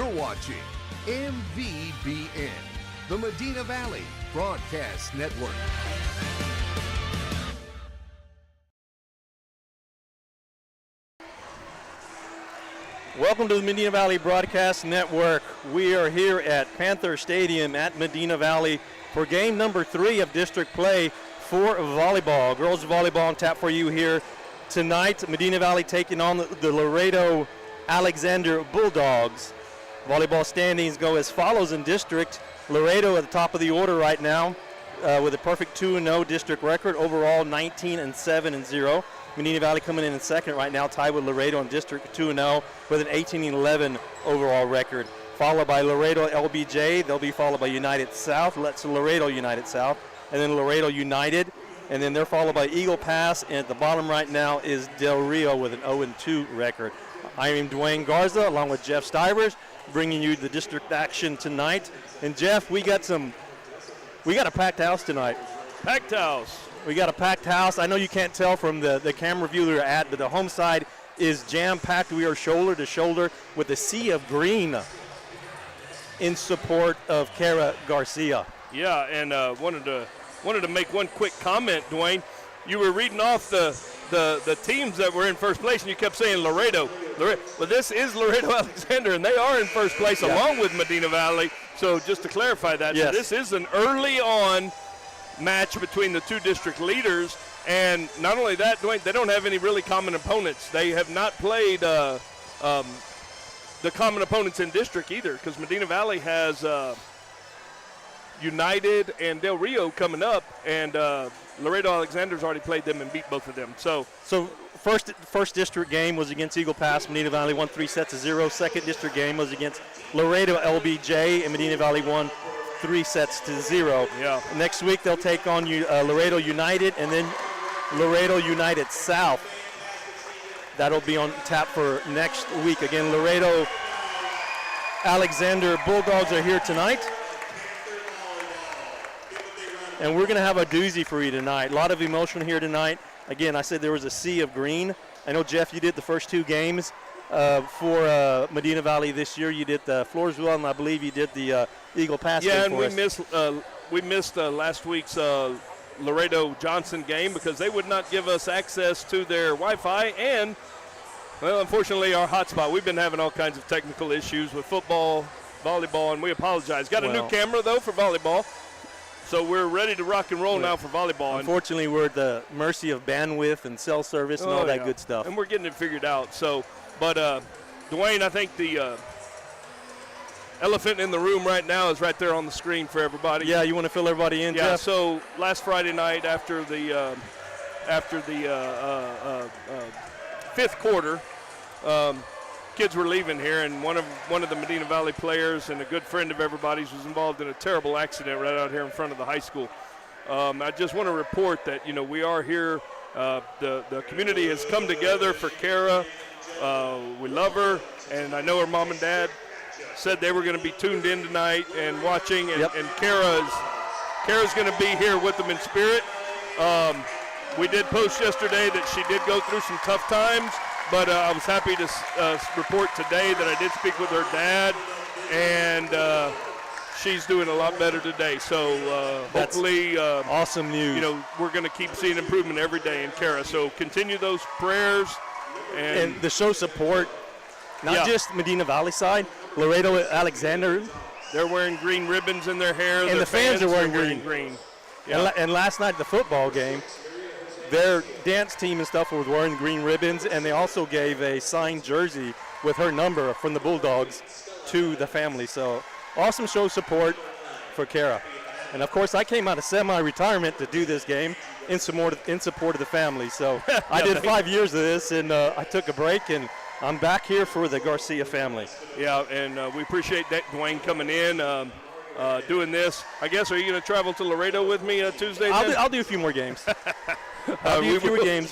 You're watching MVBN, the Medina Valley Broadcast Network. Welcome to the Medina Valley Broadcast Network. We are here at Panther Stadium at Medina Valley for game number 3 of district play for volleyball. Girls volleyball on tap for you here tonight. Medina Valley taking on the Laredo Alexander Bulldogs. Volleyball standings go as follows in district. Laredo at the top of the order right now with a perfect 2-0 district record. Overall 19-7-0. Medina Valley coming in second right now, tied with Laredo in district 2-0 with an 18-11 overall record. Followed by Laredo LBJ. They'll be followed by United South. That's Laredo United South. And then Laredo United. And then they're followed by Eagle Pass. And at the bottom right now is Del Rio with an 0-2 record. I am Dwayne Garza along with Jeff Stivers, bringing you the district action tonight. And Jeff, we got a packed house tonight. Packed house. We got a packed house. I know you can't tell from the camera view we're at, but the home side is jam-packed. We are shoulder to shoulder with a sea of green in support of Kara Garcia. Yeah, and wanted to make one quick comment, Dwayne. You were reading off the teams that were in first place, and you kept saying Laredo. Well, this is Laredo Alexander, and they are in first place along with Medina Valley. So just to clarify that, yes. So this is an early on match between the two district leaders, and not only that, Dwayne, they don't have any really common opponents. They have not played the common opponents in district either, because Medina Valley has United and Del Rio coming up, and Laredo Alexander's already played them and beat both of them. So first district game was against Eagle Pass. Medina Valley won 3-0. Second district game was against Laredo LBJ, and Medina Valley won 3-0. Yeah. Next week they'll take on Laredo United and then Laredo United South. That'll be on tap for next week. Again, Laredo Alexander Bulldogs are here tonight. And we're going to have a doozy for you tonight. A lot of emotion here tonight. Again, I said there was a sea of green. I know, Jeff, you did the first 2 games for Medina Valley this year. You did the Floresville, and I believe you did the Eagle Pass game and for us. we missed last week's Laredo Johnson game because they would not give us access to their Wi-Fi and, well, unfortunately, our hotspot. We've been having all kinds of technical issues with football, volleyball, and we apologize. Got a new camera, though, for volleyball. So we're ready to rock and roll now for volleyball. Unfortunately, we're at the mercy of bandwidth and cell service and all that good stuff. And we're getting it figured out. So, but Dwayne, I think the elephant in the room right now is right there on the screen for everybody. Yeah, you want to fill everybody in, yeah, Jeff? So last Friday night after the fifth quarter, kids were leaving here, and one of the Medina Valley players and a good friend of everybody's was involved in a terrible accident right out here in front of the high school. I just want to report that, we are here. The community has come together for Kara. We love her, and I know her mom and dad said they were going to be tuned in tonight and watching, and, and Kara's going to be here with them in spirit. We did post yesterday that she did go through some tough times, but I was happy to report today that I did speak with her dad, and she's doing a lot better today. So hopefully, awesome news. We're going to keep seeing improvement every day in Kara. So continue those prayers and the show support. Not just Medina Valley side, Laredo Alexander. They're wearing green ribbons in their hair. And their the fans are wearing green. Yeah. And last night, the football game, their dance team and stuff was wearing green ribbons, and they also gave a signed jersey with her number from the Bulldogs to the family. So awesome show support for Kara. And, of course, I came out of semi-retirement to do this game in support of the family. So I did 5 years of this, and I took a break, and I'm back here for the Garcia family. Yeah, and we appreciate that, Dwayne, coming in, doing this. I guess, are you going to travel to Laredo with me Tuesday? I'll do a few more games.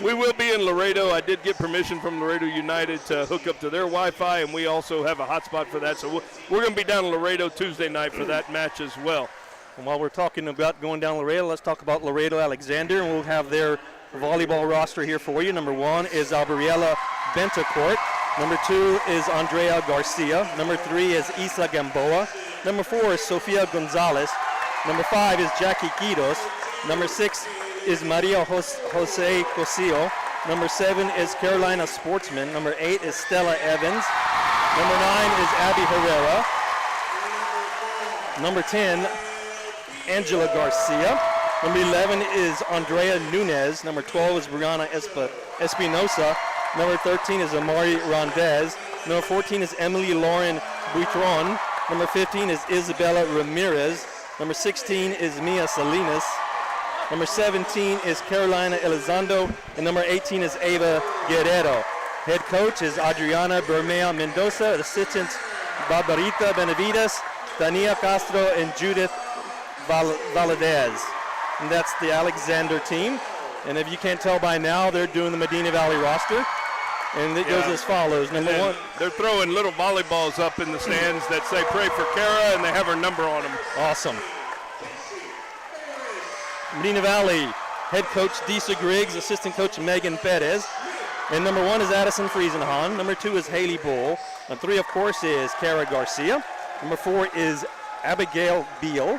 We will be in Laredo. I did get permission from Laredo United to hook up to their Wi-Fi, and we also have a hotspot for that. So we're going to be down in Laredo Tuesday night for that match as well. And while we're talking about going down Laredo, let's talk about Laredo Alexander, and we'll have their volleyball roster here for you. Number 1 is Albriella Bentacourt. Number 2 is Andrea Garcia. Number 3 is Isa Gamboa. Number 4 is Sofia Gonzalez. Number 5 is Jackie Quiros. Number 6 is Maria Jose Cosillo. Number 7 is Carolina Sportsman. Number 8 is Stella Evans. Number 9 is Abby Herrera. Number 10, Angela Garcia. Number 11 is Andrea Nunez. Number 12 is Brianna Espinosa. Number 13 is Amari Rondez. Number 14 is Emily Lauren Buitron. Number 15 is Isabella Ramirez. Number 16 is Mia Salinas. Number 17 is Carolina Elizondo. And number 18 is Ava Guerrero. Head coach is Adriana Bermea Mendoza. Assistants Barbarita Benavides, Dania Castro, and Judith Valadez. And that's the Alexander team. And if you can't tell by now, they're doing the Medina Valley roster. And it goes as follows. Number 1. They're throwing little volleyballs up in the stands that say pray for Kara, and they have her number on them. Awesome. Medina Valley head coach Disa Griggs, assistant coach Megan Perez. And number 1 is Addison Friesenhan. Number 2 is Haley Bull. And 3, of course, is Kara Garcia. Number 4 is Abigail Beal.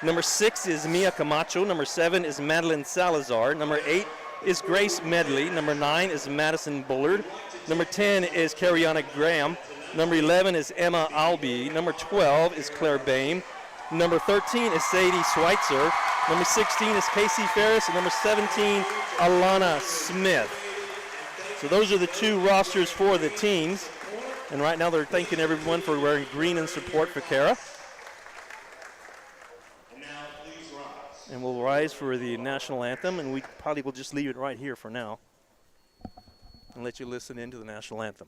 Number 6 is Mia Camacho. Number 7 is Madeline Salazar. Number 8 is Grace Medley. Number 9 is Madison Bullard. Number 10 is Cariana Graham. Number 11 is Emma Albee. Number 12 is Claire Bain. Number 13 is Sadie Schweitzer. Number 16 is Casey Ferris. And number 17, Alana Smith. So those are the 2 rosters for the teams. And right now they're thanking everyone for wearing green in support for Kara. And we'll rise for the national anthem, and we probably will just leave it right here for now and let you listen into the national anthem.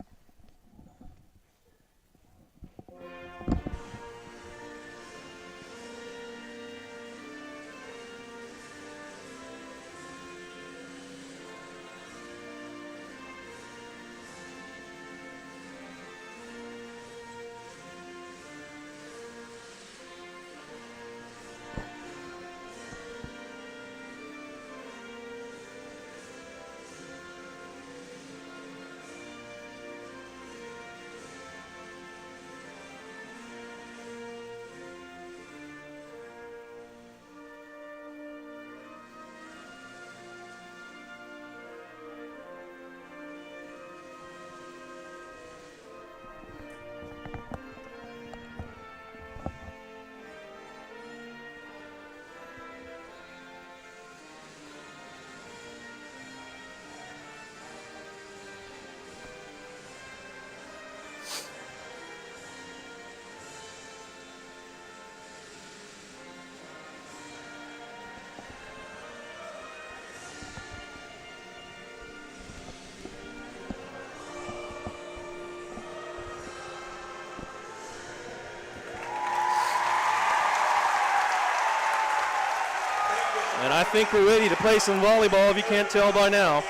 And I think we're ready to play some volleyball if you can't tell by now.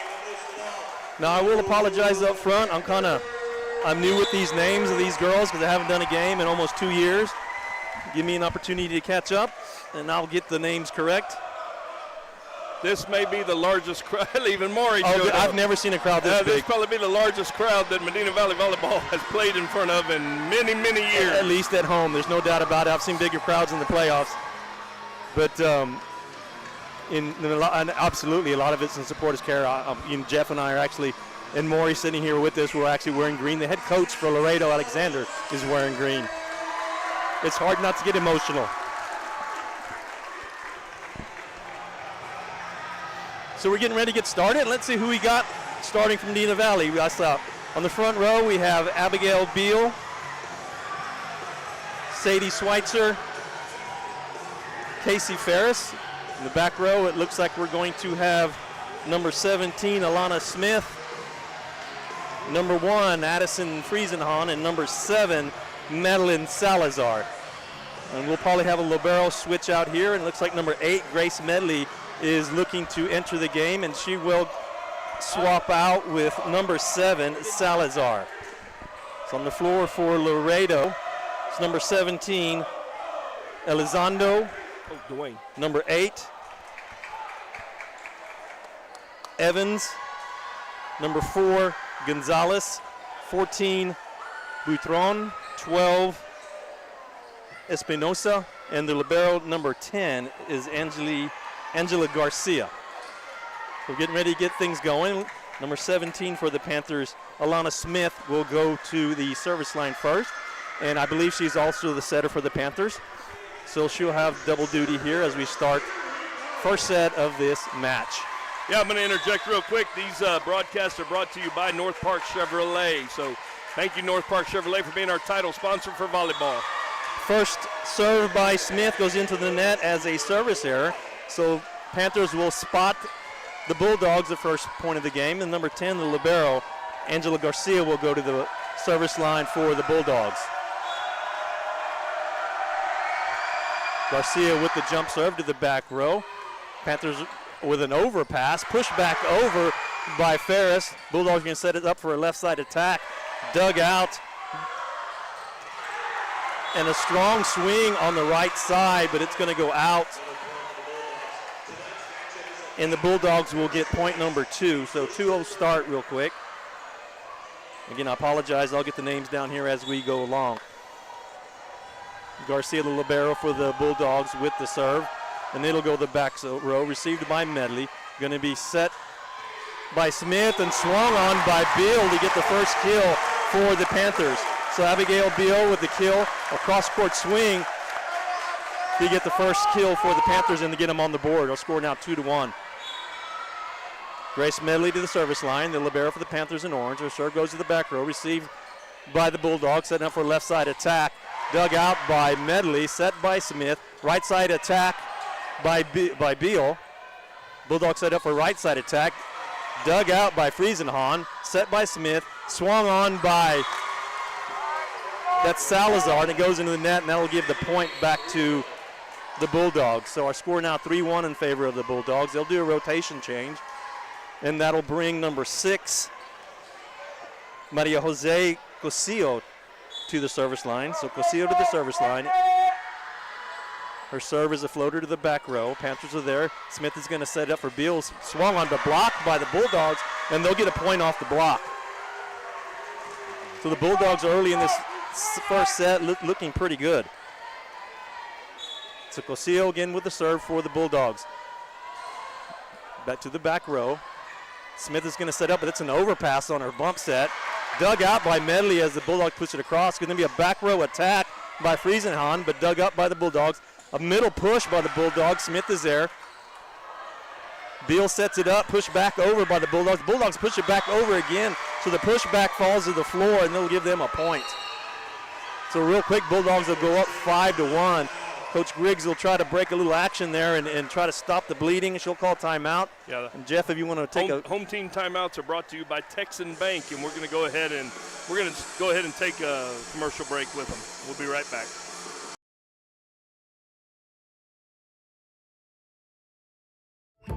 Now I will apologize up front. I'm new with these names of these girls because I haven't done a game in almost 2 years. Give me an opportunity to catch up and I'll get the names correct. This may be the largest crowd, even Maury showed up. I've never seen a crowd this big. This probably be the largest crowd that Medina Valley Volleyball has played in front of in many, many years. At least at home, there's no doubt about it. I've seen bigger crowds in the playoffs. But absolutely, a lot of it's in support of Kara. Jeff and I are actually, and Maury sitting here with us, we're actually wearing green. The head coach for Laredo, Alexander, is wearing green. It's hard not to get emotional. So we're getting ready to get started. Let's see who we got starting from Medina Valley. On the front row, we have Abigail Beal, Sadie Schweitzer, Casey Ferris. In the back row, it looks like we're going to have number 17, Alana Smith, number 1, Addison Friesenhan, and number 7, Madeline Salazar. And we'll probably have a libero switch out here, and it looks like number 8, Grace Medley, is looking to enter the game, and she will swap out with number 7, Salazar. So on the floor for Laredo, it's number 17, Elizondo. Dwayne. Number 8, Evans. Number 4, Gonzalez. 14, Butron, 12, Espinosa, and the libero number 10 is Angela Garcia. We're getting ready to get things going. Number 17 for the Panthers, Alana Smith, will go to the service line first, and I believe she's also the setter for the Panthers. So she'll have double duty here as we start first set of this match. Yeah, I'm going to interject real quick. These broadcasts are brought to you by North Park Chevrolet. So thank you, North Park Chevrolet, for being our title sponsor for volleyball. First serve by Smith goes into the net as a service error. So Panthers will spot the Bulldogs the first point of the game. And number 10, the libero, Angela Garcia, will go to the service line for the Bulldogs. Garcia with the jump serve to the back row. Panthers with an overpass, pushed back over by Ferris. Bulldogs going to set it up for a left side attack. Dug out. And a strong swing on the right side, but it's going to go out. And the Bulldogs will get point number 2. So 2-0 start real quick. Again, I apologize. I'll get the names down here as we go along. Garcia, the libero for the Bulldogs with the serve. And it'll go the back row. Received by Medley. Going to be set by Smith and swung on by Beal to get the first kill for the Panthers. So Abigail Beal with the kill, a cross-court swing to get the first kill for the Panthers and to get them on the board. They'll score now 2-1. Grace Medley to the service line, the libero for the Panthers in orange. Her serve goes to the back row, received by the Bulldogs, setting up for a left side attack. Dug out by Medley, set by Smith. Right side attack by Beal. Bulldogs set up for right side attack. Dug out by Friesenhahn, set by Smith. Swung on by, that's Salazar, and it goes into the net, and that will give the point back to the Bulldogs. So our score now 3-1 in favor of the Bulldogs. They'll do a rotation change, and that'll bring number 6, Maria Jose Cosillo, to the service line. So Cosillo to the service line. Her serve is a floater to the back row. Panthers are there. Smith is going to set it up for Beal. Swung on the block by the Bulldogs, and they'll get a point off the block. So the Bulldogs early in this first set looking pretty good. So Cosillo again with the serve for the Bulldogs. Back to the back row. Smith is going to set up, but it's an overpass on her bump set. Dug out by Medley as the Bulldogs push it across. Going to be a back row attack by Friesenhahn, but dug up by the Bulldogs. A middle push by the Bulldogs. Smith is there. Beal sets it up, pushed back over by the Bulldogs. Bulldogs push it back over again, so the pushback falls to the floor, and they'll give them a point. So real quick, Bulldogs will go up 5-1. Coach Griggs will try to break a little action there and try to stop the bleeding. She'll call timeout. Yeah. And Jeff, if you want to take home team timeouts are brought to you by Texan Bank, and we're going to go ahead and take a commercial break with them. We'll be right back.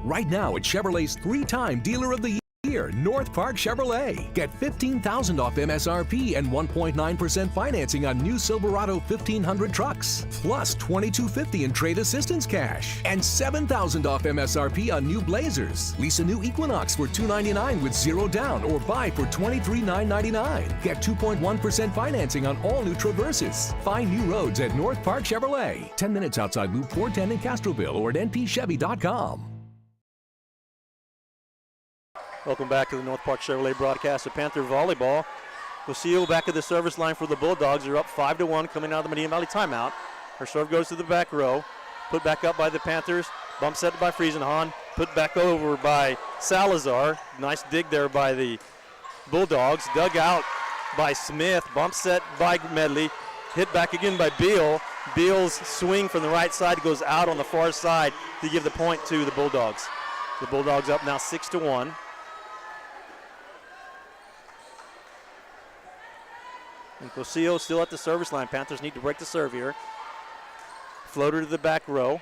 Right now at Chevrolet's 3-time Dealer of the Year, North Park Chevrolet. Get $15,000 off MSRP and 1.9% financing on new Silverado 1500 trucks, plus $2,250 in trade assistance cash, and $7,000 off MSRP on new Blazers. Lease a new Equinox for $299 with 0 down, or buy for $23,999. Get 2.1% financing on all new Traverses. Find new roads at North Park Chevrolet. 10 minutes outside Loop 410 in Castroville or at npchevy.com. Welcome back to the North Park Chevrolet broadcast of Panther Volleyball. Cosillo back at the service line for the Bulldogs. They're up 5-1 coming out of the Medina Valley timeout. Her serve goes to the back row. Put back up by the Panthers. Bump set by Friesenhahn. Put back over by Salazar. Nice dig there by the Bulldogs. Dug out by Smith. Bump set by Medley. Hit back again by Beal. Beal's swing from the right side goes out on the far side to give the point to the Bulldogs. The Bulldogs up now 6-1. And Cosillo still at the service line. Panthers need to break the serve here. Floater to the back row.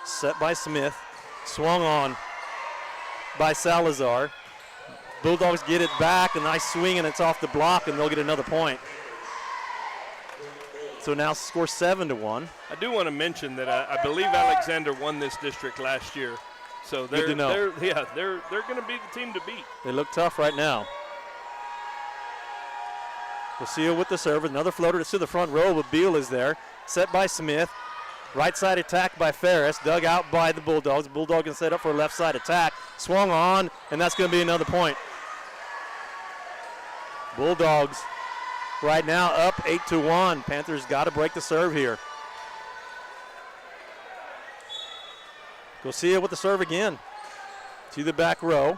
Set by Smith. Swung on by Salazar. Bulldogs get it back. A nice swing, and it's off the block, and they'll get another point. So now score 7-1. I do want to mention that I believe Alexander won this district last year. So they're going to be the team to beat. They look tough right now. Garcia with the serve. Another floater to the front row, but Beal is there. Set by Smith. Right side attack by Ferris. Dug out by the Bulldogs. Bulldog can set up for a left side attack. Swung on, and that's going to be another point. Bulldogs right now up 8-1. Panthers got to break the serve here. Garcia with the serve again. To the back row.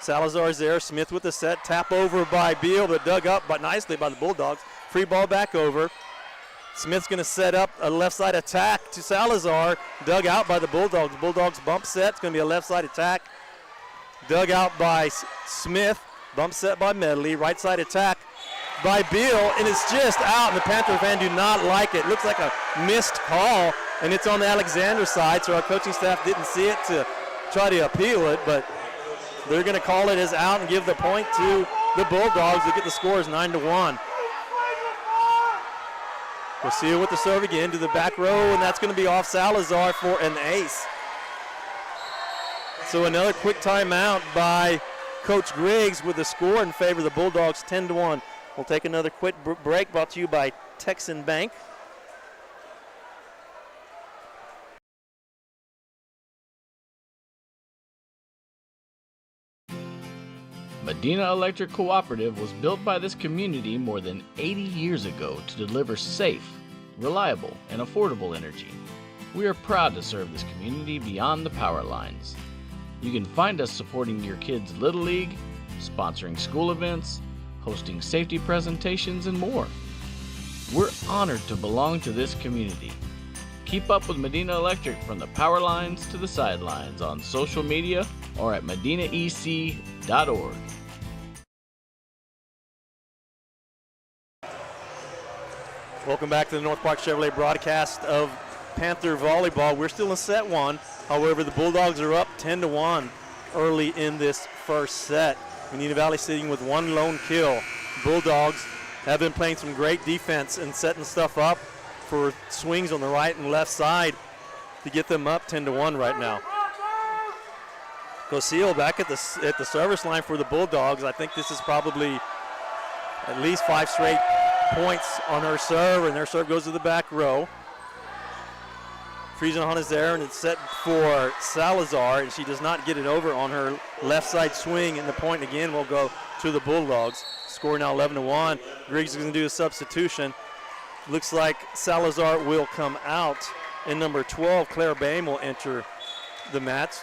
Salazar's there. Smith with the set. Tap over by Beal, but dug up but nicely by the Bulldogs. Free ball back over. Smith's going to set up a left side attack to Salazar. Dug out by the Bulldogs. Bulldogs bump set. It's going to be a left side attack. Dug out by Smith. Bump set by Medley. Right side attack by Beal, and it's just out, and the Panther fan do not like it. Looks like a missed call, and it's on the Alexander side, so our coaching staff didn't see it to try to appeal it, but they're going to call it as out and give the point to the Bulldogs to get the scores 9-1. Garcia with the serve again to the back row, and that's going to be off Salazar for an ace. So another quick timeout by Coach Griggs with the score in favor of the Bulldogs, 10-1. We'll take another quick break, brought to you by Texan Bank. Medina Electric Cooperative was built by this community more than 80 years ago to deliver safe, reliable, and affordable energy. We are proud to serve this community beyond the power lines. You can find us supporting your kids' Little League, sponsoring school events, hosting safety presentations, and more. We're honored to belong to this community. Keep up with Medina Electric from the power lines to the sidelines on social media or at medinaec.org. Welcome back to the North Park Chevrolet broadcast of Panther Volleyball. We're still in set one. However, the Bulldogs are up 10-1 early in this first set. Medina Valley sitting with one lone kill. Bulldogs have been playing some great defense and setting stuff up for swings on the right and left side to get them up 10-1 right now. Cosile back at the service line for the Bulldogs. I think this is probably at least 5 straight points on her serve, and their serve goes to the back row. Friesenhahn is there, and it's set for Salazar, and she does not get it over on her left side swing, and the point again will go to the Bulldogs. Score now 11-1. Griggs is going to do a substitution. Looks like Salazar will come out, and number 12, Claire Bain, will enter the match.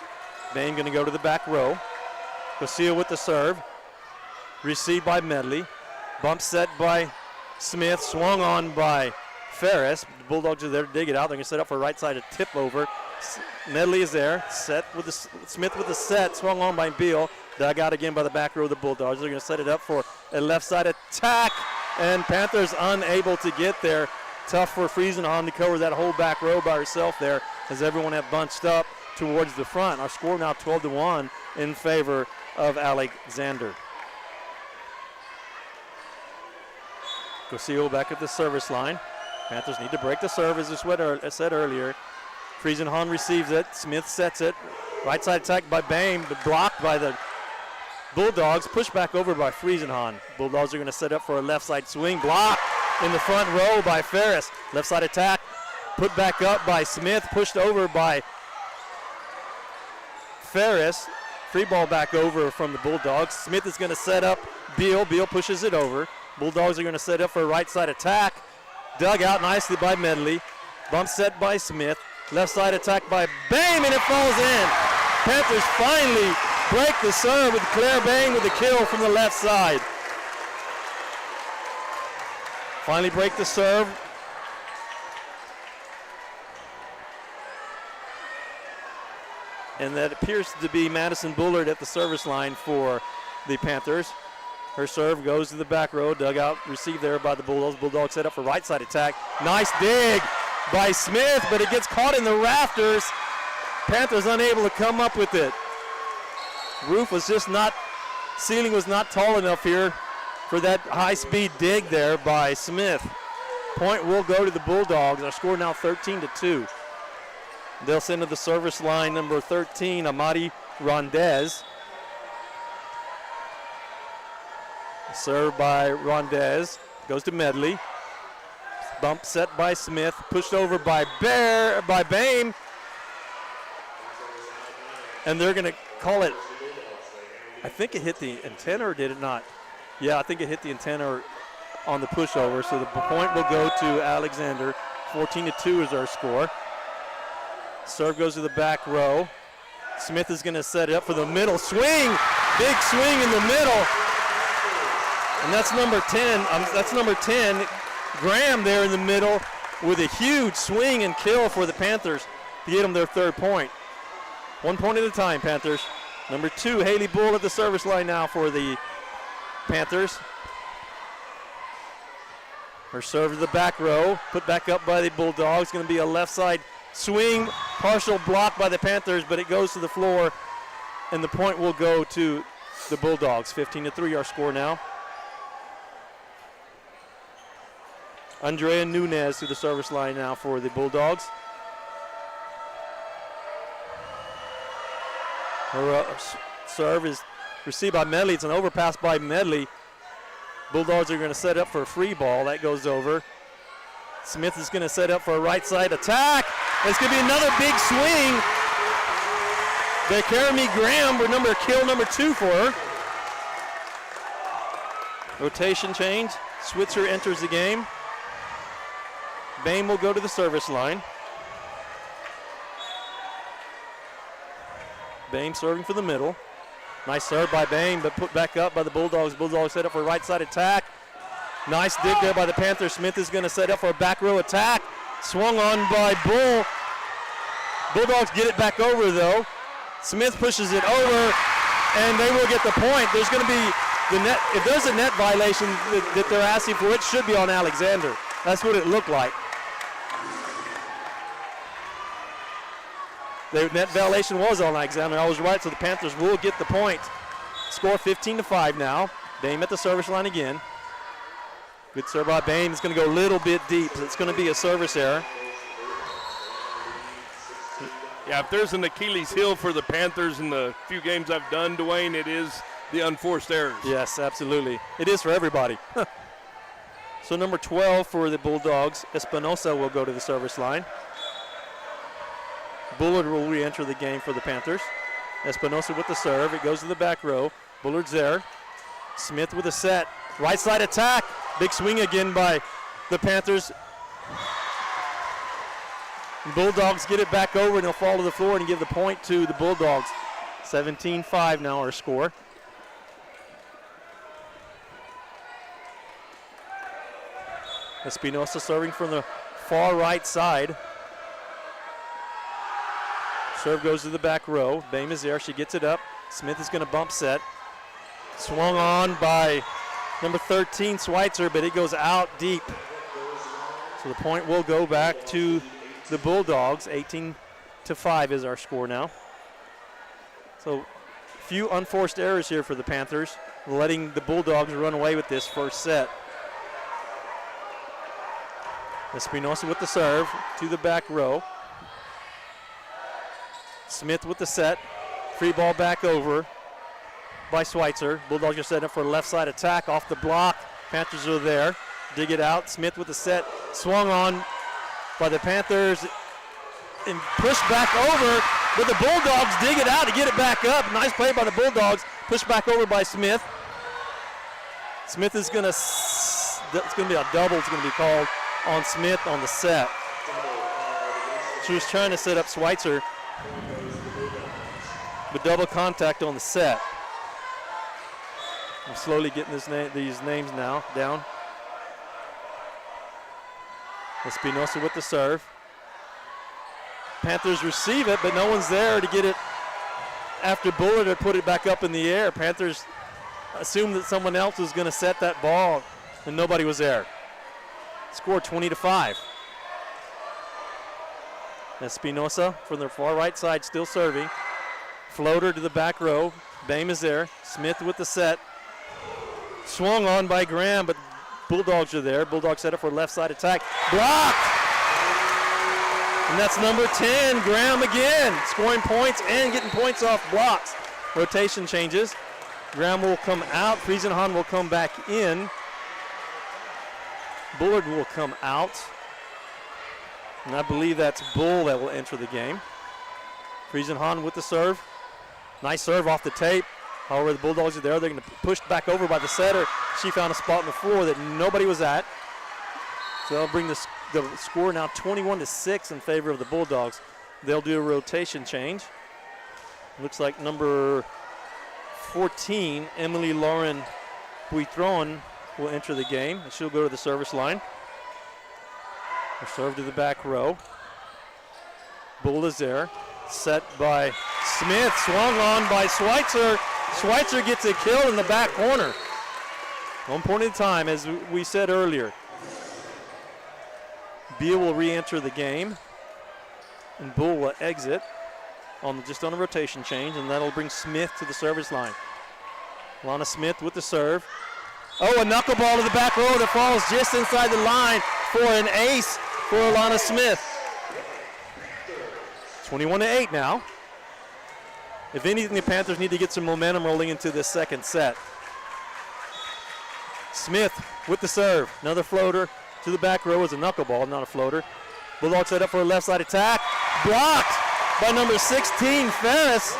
Bain going to go to the back row. Garcia with the serve. Received by Medley. Bump set by Smith, swung on by Ferris. The Bulldogs are there to dig it out. They're going to set up for a right side, a tip over. Medley is there. Set with the Smith with the set, swung on by Beal. Dug out again by the back row of the Bulldogs. They're going to set it up for a left side attack, and Panthers unable to get there. Tough for Friesenhahn to cover that whole back row by herself there, as everyone have bunched up towards the front. Our score now 12-1 in favor of Alexander. Garcia back at the service line. Panthers need to break the serve, as I said earlier. Friesenhahn receives it. Smith sets it. Right side attack by Bain, but blocked by the Bulldogs. Pushed back over by Friesenhahn. Bulldogs are going to set up for a left side swing. Blocked in the front row by Ferris. Left side attack. Put back up by Smith. Pushed over by Ferris. Free ball back over from the Bulldogs. Smith is going to set up Beal. Beal pushes it over. Bulldogs are going to set up for a right side attack. Dug out nicely by Medley. Bump set by Smith. Left side attack by Bain, and it falls in. Panthers finally break the serve with Claire Bain with the kill from the left side. Finally break the serve. And that appears to be Madison Bullard at the service line for the Panthers. Her serve goes to the back row, dug out, received there by the Bulldogs. Bulldogs set up for right side attack. Nice dig by Smith, but it gets caught in the rafters. Panthers unable to come up with it. Roof was just not, ceiling was not tall enough here for that high-speed dig there by Smith. Point will go to the Bulldogs. Our score now 13-2. They'll send to the service line number 13, Amadi Rondez. Served by Rondez. Goes to Medley. Bump set by Smith. Pushed over by Bame. And they're going to call it. I think it hit the antenna, or did it not? Yeah, I think it hit the antenna on the pushover. So the point will go to Alexander. 14-2 is our score. Serve goes to the back row. Smith is going to set it up for the middle. Swing! Big swing in the middle. And that's number 10. Graham there in the middle with a huge swing and kill for the Panthers to get them their third point. 1 point at a time, Panthers. Number 2, Haley Bull at the service line now for the Panthers. Her serve to the back row, put back up by the Bulldogs. Going to be a left side swing, partial block by the Panthers, but it goes to the floor, and the point will go to the Bulldogs. 15-3 our score now. Andrea Nunez to the service line now for the Bulldogs. Her serve is received by Medley. It's an overpass by Medley. Bulldogs are going to set up for a free ball. That goes over. Smith is going to set up for a right side attack. It's going to be another big swing. By Jeremy Graham with kill number 2 for her. Rotation change. Switzer enters the game. Bame will go to the service line. Bame serving for the middle. Nice serve by Bame, but put back up by the Bulldogs. Bulldogs set up for a right side attack. Nice dig there by the Panthers. Smith is going to set up for a back row attack. Swung on by Bull. Bulldogs get it back over though. Smith pushes it over, and they will get the point. There's going to be the net. If there's a net violation that they're asking for, it should be on Alexander. That's what it looked like. The net violation was on Alexander. I was right, so the Panthers will get the point. Score 15-5 now. Bame at the service line again. Good serve by Bame. It's going to go a little bit deep. It's going to be a service error. Yeah, if there's an Achilles heel for the Panthers in the few games I've done, Dwayne, it is the unforced errors. Yes, absolutely. It is for everybody. So number 12 for the Bulldogs, Espinosa will go to the service line. Bullard will re-enter the game for the Panthers. Espinosa with the serve. It goes to the back row. Bullard's there. Smith with a set. Right side attack. Big swing again by the Panthers. Bulldogs get it back over, and they'll fall to the floor and give the point to the Bulldogs. 17-5 now our score. Espinosa serving from the far right side. Serve goes to the back row. Bame is there. She gets it up. Smith is going to bump set. Swung on by number 13, Schweitzer, but it goes out deep. So the point will go back to the Bulldogs. 18-5 is our score now. So few unforced errors here for the Panthers, letting the Bulldogs run away with this first set. Espinosa with the serve to the back row. Smith with the set. Free ball back over by Schweitzer. Bulldogs are setting up for a left side attack off the block. Panthers are there. Dig it out. Smith with the set. Swung on by the Panthers and pushed back over. But the Bulldogs dig it out to get it back up. Nice play by the Bulldogs. Pushed back over by Smith. Smith is going to, it's going to be a double. It's going to be called on Smith on the set. She was trying to set up Schweitzer, but double contact on the set. I'm slowly getting these names now down. Espinosa with the serve. Panthers receive it, but no one's there to get it after Bullard had put it back up in the air. Panthers assumed that someone else was going to set that ball, and nobody was there. Score 20-5. Espinosa from the far right side still serving. Floater to the back row. Bame is there. Smith with the set. Swung on by Graham, but Bulldogs are there. Bulldogs set up for a left side attack. Blocked! And that's number 10, Graham again, scoring points and getting points off blocks. Rotation changes. Graham will come out. Friesenhahn will come back in. Bullard will come out. And I believe that's Bull that will enter the game. Friesenhahn with the serve. Nice serve off the tape. However, the Bulldogs are there. They're going to push back over by the setter. She found a spot on the floor that nobody was at. So they'll bring the score now 21-6 in favor of the Bulldogs. They'll do a rotation change. Looks like number 14, Emily Lauren Buitron, will enter the game. She'll go to the service line. Her serve to the back row. Bull is there. Set by Smith. Swung on by Schweitzer. Schweitzer gets a kill in the back corner. 1 point at a time, as we said earlier. Beal will re-enter the game. And Bull will exit just on a rotation change, and that'll bring Smith to the service line. Lana Smith with the serve. Oh, a knuckleball to the back row that falls just inside the line for an ace for Alana Smith. 21-8 now. If anything, the Panthers need to get some momentum rolling into this second set. Smith with the serve. Another floater to the back row is a knuckleball, not a floater. Bulldogs set up for a left side attack. Blocked by number 16, Ferris,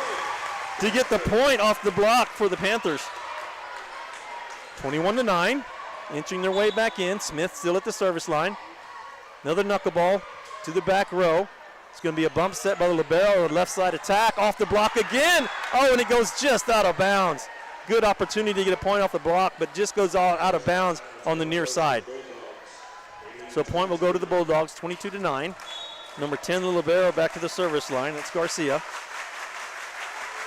to get the point off the block for the Panthers. 21-9, inching their way back in. Smith still at the service line. Another knuckleball to the back row. It's going to be a bump set by the libero, a left side attack, off the block again. Oh, and it goes just out of bounds. Good opportunity to get a point off the block, but just goes all out of bounds on the near side. So a point will go to the Bulldogs, 22-9. Number 10, the libero, back to the service line. That's Garcia.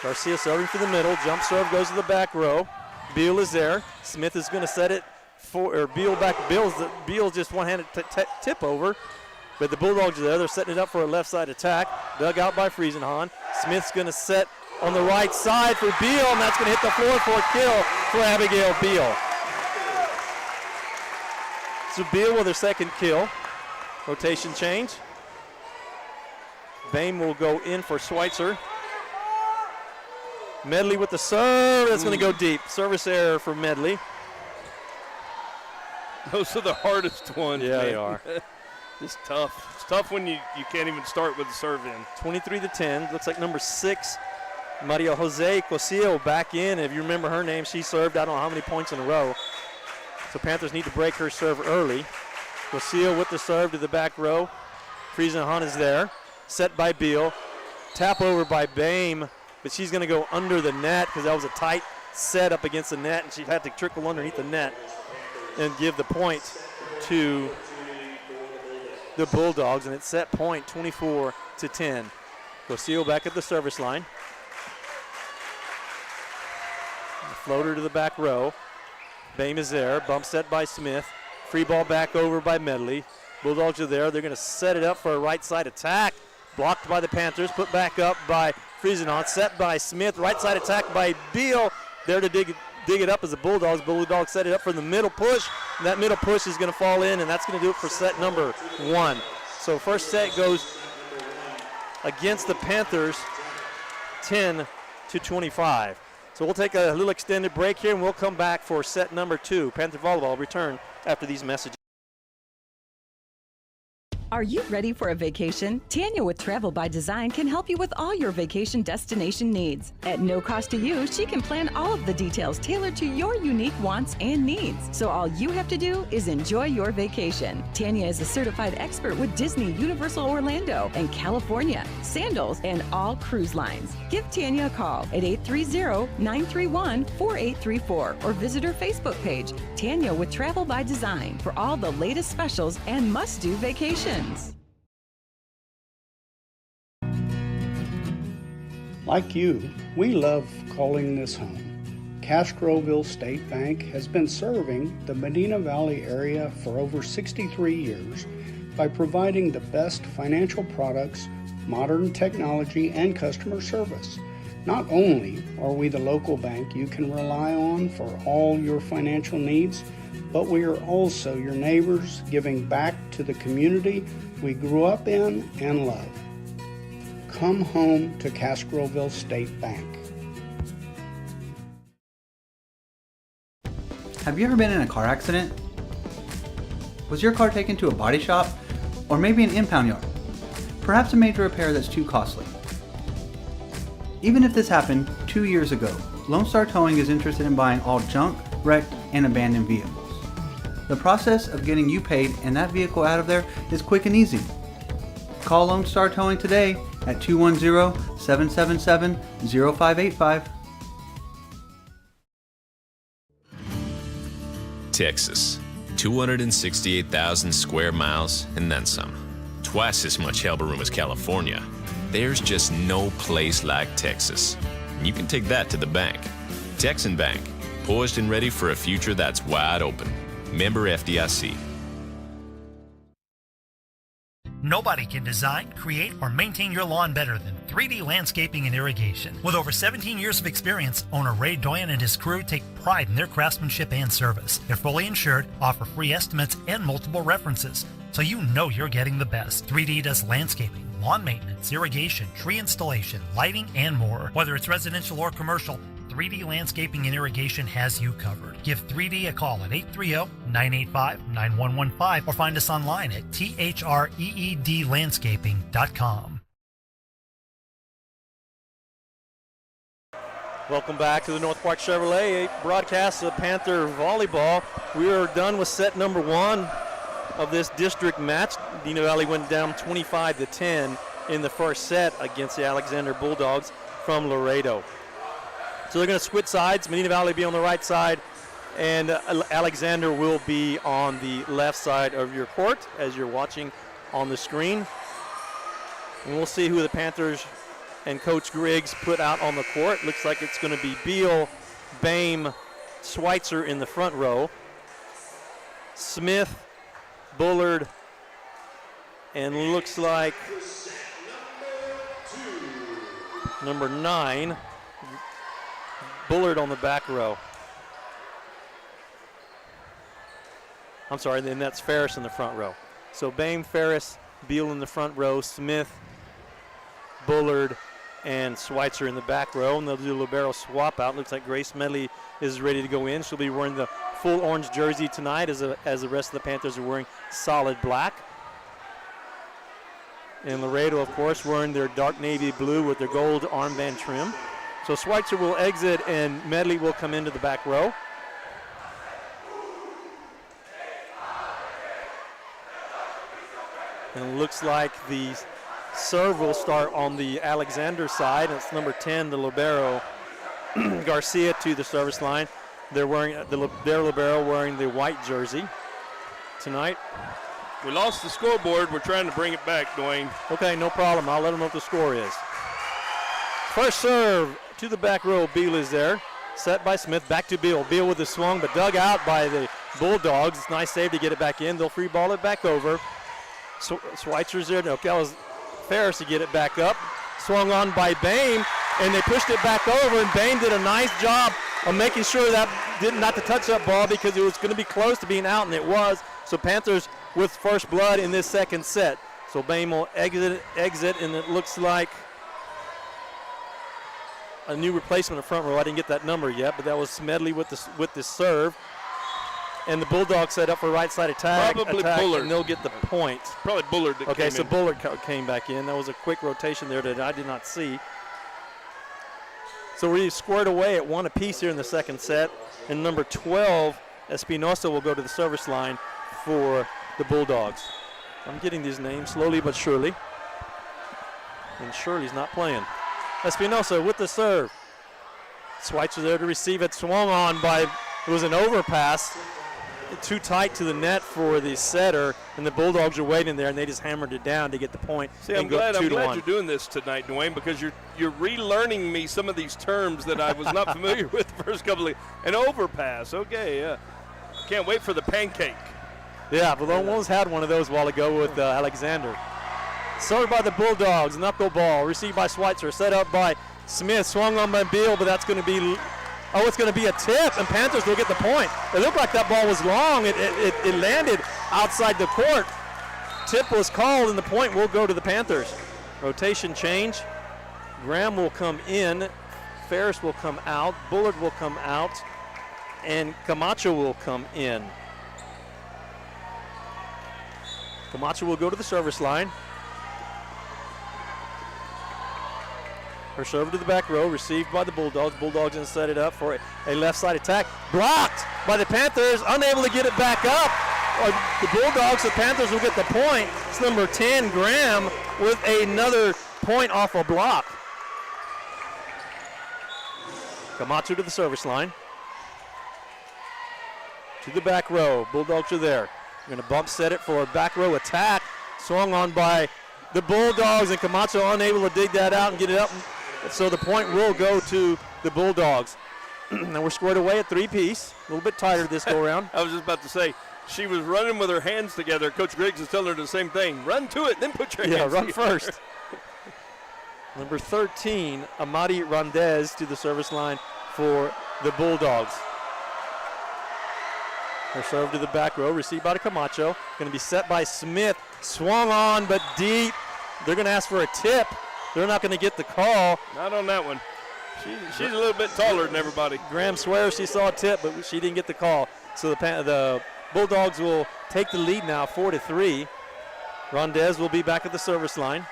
Garcia serving for the middle. Jump serve goes to the back row. Beal is there. Smith is going to set it for, or Beal back. Beal just one-handed tip over. But the Bulldogs are there. They're setting it up for a left side attack. Dug out by Friesenhahn. Smith's going to set on the right side for Beal, and that's going to hit the floor for a kill for Abigail Beal. So Beal with her second kill. Rotation change. Boehm will go in for Schweitzer. Medley with the serve. That's going to go deep. Service error for Medley. Those are the hardest ones. Yeah, they are. It's tough. It's tough when you can't even start with the serve in. 23-10. Looks like number 6, Maria Jose Cosillo, back in. If you remember her name, she served I don't know how many points in a row. So Panthers need to break her serve early. Cosillo with the serve to the back row. Friesenhahn is there. Set by Beal. Tap over by Boehm, but she's going to go under the net because that was a tight set up against the net, and she had to trickle underneath the net and give the point to the Bulldogs, and it's set point 24-10. Cosillo back at the service line. The floater to the back row. Boehm is there. Bump set by Smith. Free ball back over by Medley. Bulldogs are there. They're going to set it up for a right side attack. Blocked by the Panthers. Put back up by Friesenhahn. Set by Smith. Right side attack by Beal. There to dig it up as the Bulldogs. Bulldogs set it up for the middle push. And that middle push is going to fall in, and that's going to do it for set number 1. So first set goes against the Panthers 10-25. So we'll take a little extended break here, and we'll come back for set number 2. Panther Volleyball return after these messages. Are you ready for a vacation? Tanya with Travel by Design can help you with all your vacation destination needs. At no cost to you, she can plan all of the details tailored to your unique wants and needs. So all you have to do is enjoy your vacation. Tanya is a certified expert with Disney, Universal Orlando, and California, Sandals, and all cruise lines. Give Tanya a call at 830-931-4834 or visit her Facebook page, Tanya with Travel by Design, for all the latest specials and must-do vacations. Like you, we love calling this home. Castroville State Bank has been serving the Medina Valley area for over 63 years by providing the best financial products, modern technology, and customer service. Not only are we the local bank you can rely on for all your financial needs, but we are also your neighbors, giving back to the community we grew up in and love. Come home to Castroville State Bank. Have you ever been in a car accident? Was your car taken to a body shop or maybe an impound yard? Perhaps a major repair that's too costly. Even if this happened 2 years ago, Lone Star Towing is interested in buying all junk, wrecked, and abandoned vehicles. The process of getting you paid and that vehicle out of there is quick and easy. Call Lone Star Towing today at 210-777-0585. Texas, 268,000 square miles and then some. Twice as much elbow room as California. There's just no place like Texas. And you can take that to the bank. Texan Bank, poised and ready for a future that's wide open. Member FDIC. Nobody can design, create, or maintain your lawn better than 3D Landscaping and Irrigation. With over 17 years of experience, owner Ray Doyen and his crew take pride in their craftsmanship and service. They're fully insured, offer free estimates and multiple references, so you know you're getting the best. 3D does landscaping, lawn maintenance, irrigation, tree installation, lighting, and more. Whether it's residential or commercial, 3D Landscaping and Irrigation has you covered. Give 3D a call at 830-985-9115 or find us online at threedlandscaping.com. Welcome back to the North Park Chevrolet broadcast of Panther Volleyball. We are done with set number 1 of this district match. Medina Valley went down 25-10 in the first set against the Alexander Bulldogs from Laredo. So they're going to switch sides. Medina Valley will be on the right side, and Alexander will be on the left side of your court as you're watching on the screen. And we'll see who the Panthers and Coach Griggs put out on the court. Looks like it's going to be Beal, Bame, Schweitzer in the front row. Smith, Bullard, and looks like number 9, Bullard on the back row. I'm sorry, then that's Ferris in the front row. So Bame, Ferris, Beal in the front row, Smith, Bullard, and Schweitzer in the back row, and they'll do a libero swap out. Looks like Grace Medley is ready to go in. She'll be wearing the full orange jersey tonight as the rest of the Panthers are wearing solid black. And Laredo, of course, wearing their dark navy blue with their gold armband trim. So Schweitzer will exit and Medley will come into the back row. And it looks like the serve will start on the Alexander side. It's number 10, the libero, Garcia to the service line. They're wearing their libero wearing the white jersey tonight. We lost the scoreboard. We're trying to bring it back, Dwayne. Okay, no problem. I'll let them know what the score is. First serve to the back row. Beal is there. Set by Smith. Back to Beal. Beal with the swung, but dug out by the Bulldogs. It's a nice save to get it back in. They'll free ball it back over. Schweitzer's there. No, that was Ferris to get it back up. Swung on by Bame, and they pushed it back over, and Bame did a nice job of making sure that not to touch that ball because it was going to be close to being out, and it was. So Panthers with first blood in this second set. So Bame will exit, and it looks like a new replacement in front row. I didn't get that number yet, but that was Smedley with the serve. And the Bulldogs set up for right side attack. Probably Bullard. And they'll get the point. Probably Bullard that came in. So Bullard came back in. That was a quick rotation there that I did not see. So we're squared away at 1 apiece here in the second set. And number 12, Espinosa, will go to the service line for the Bulldogs. I'm getting these names slowly but surely. And Shirley's not playing. Espinosa with the serve. Schweitzer there to receive it. Swung on by, it was an overpass. Too tight to the net for the setter, and the Bulldogs are waiting there, and they just hammered it down to get the point. See, I'm glad you're doing this tonight, Dwayne, because you're relearning me some of these terms that I was not familiar with the first couple of. An overpass, okay, yeah. Can't wait for the pancake. Yeah, but almost had one of those a while ago with Alexander. Served by the Bulldogs, knuckleball, received by Schweitzer, set up by Smith, swung on by Beal, but that's going to be. Oh, it's going to be a tip, and Panthers will get the point. It looked like that ball was long. It landed outside the court. Tip was called, and the point will go to the Panthers. Rotation change. Graham will come in. Ferris will come out. Bullard will come out. and Camacho will come in. Camacho will go to the service line. Her serve to the back row, received by the Bulldogs. Bulldogs going to set it up for a left side attack. Blocked by the Panthers, unable to get it back up. The Bulldogs, the Panthers will get the point. It's number 10, Graham, with another point off a block. Camacho to the service line. To the back row. Bulldogs are there. They're going to bump set it for a back row attack. Swung on by the Bulldogs, and Camacho unable to dig that out and get it up. So the point will go to the Bulldogs. Now we're squared away at 3-piece. A little bit tighter this go around. I was just about to say, she was running with her hands together. Coach Griggs is telling her the same thing. Run to it, then put your hands run together. first. Number 13, Amadi Randez to the service line for the Bulldogs. Her serve to the back row, received by Camacho. Going to be set by Smith. Swung on, but deep. They're going to ask for a tip. They're not going to get the call. Not on that one. She's a little bit taller than everybody. Graham swears she saw a tip, but she didn't get the call. So the Bulldogs will take the lead now, 4-3. Rondez will be back at the service line.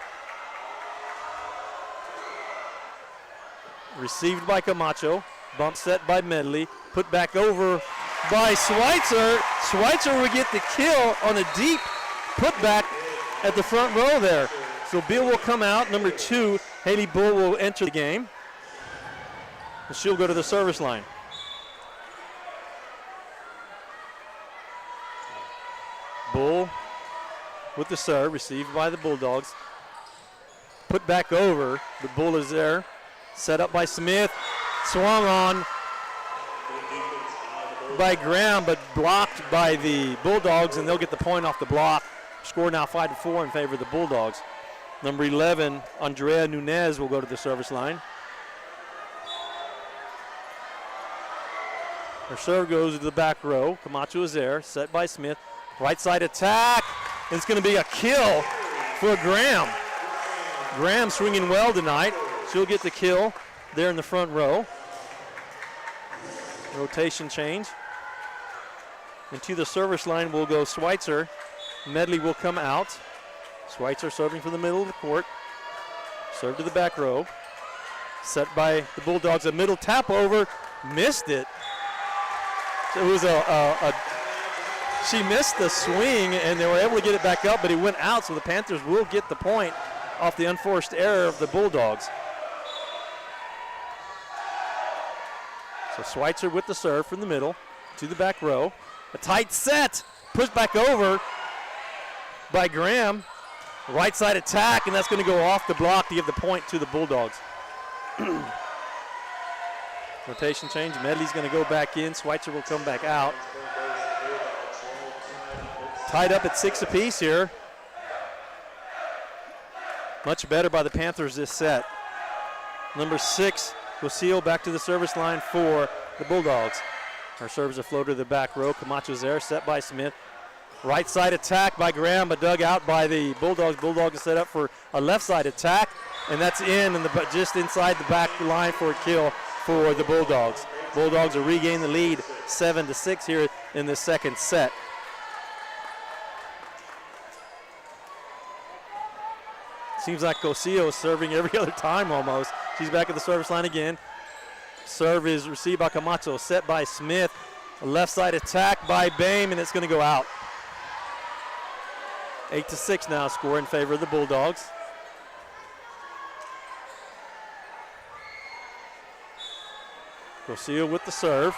Received by Camacho. Bump set by Medley. Put back over by Schweitzer. Schweitzer will get the kill on a deep putback at the front row there. So Beal will come out. Number 2, Haley Bull will enter the game. And she'll go to the service line. Bull with the serve, received by the Bulldogs. Put back over, the Bull is there. Set up by Smith, swung on by Graham, but blocked by the Bulldogs, and they'll get the point off the block. Score now 5-4 in favor of the Bulldogs. Number 11, Andrea Nunez will go to the service line. Her serve goes to the back row. Camacho is there, set by Smith. Right side attack. It's going to be a kill for Graham. Graham swinging well tonight. She'll get the kill there in the front row. Rotation change. And to the service line will go Schweitzer. Medley will come out. Schweitzer serving from the middle of the court. Serve to the back row. Set by the Bulldogs. A middle tap over. Missed it. It was she missed the swing, and they were able to get it back up, but it went out, so the Panthers will get the point off the unforced error of the Bulldogs. So Schweitzer with the serve from the middle to the back row. A tight set, pushed back over by Graham. Right side attack, and that's going to go off the block to give the point to the Bulldogs. Rotation change. Medley's going to go back in. Schweitzer will come back out. Tied up at 6 apiece here. Much better by the Panthers this set. Number 6, Lucille back to the service line for the Bulldogs. Her serves a floater to the back row. Camacho's there, set by Smith. Right side attack by Graham, but dug out by the Bulldogs. Bulldogs is set up for a left side attack, and that's in, and just inside the back line for a kill for the Bulldogs. Bulldogs will regain the lead 7-6 here in the second set. Seems like Cosillo is serving every other time almost. She's back at the service line again. Serve is received by Camacho, set by Smith. A left side attack by Bame, and it's going to go out. 8-6 now, score in favor of the Bulldogs. Cosillo with the serve.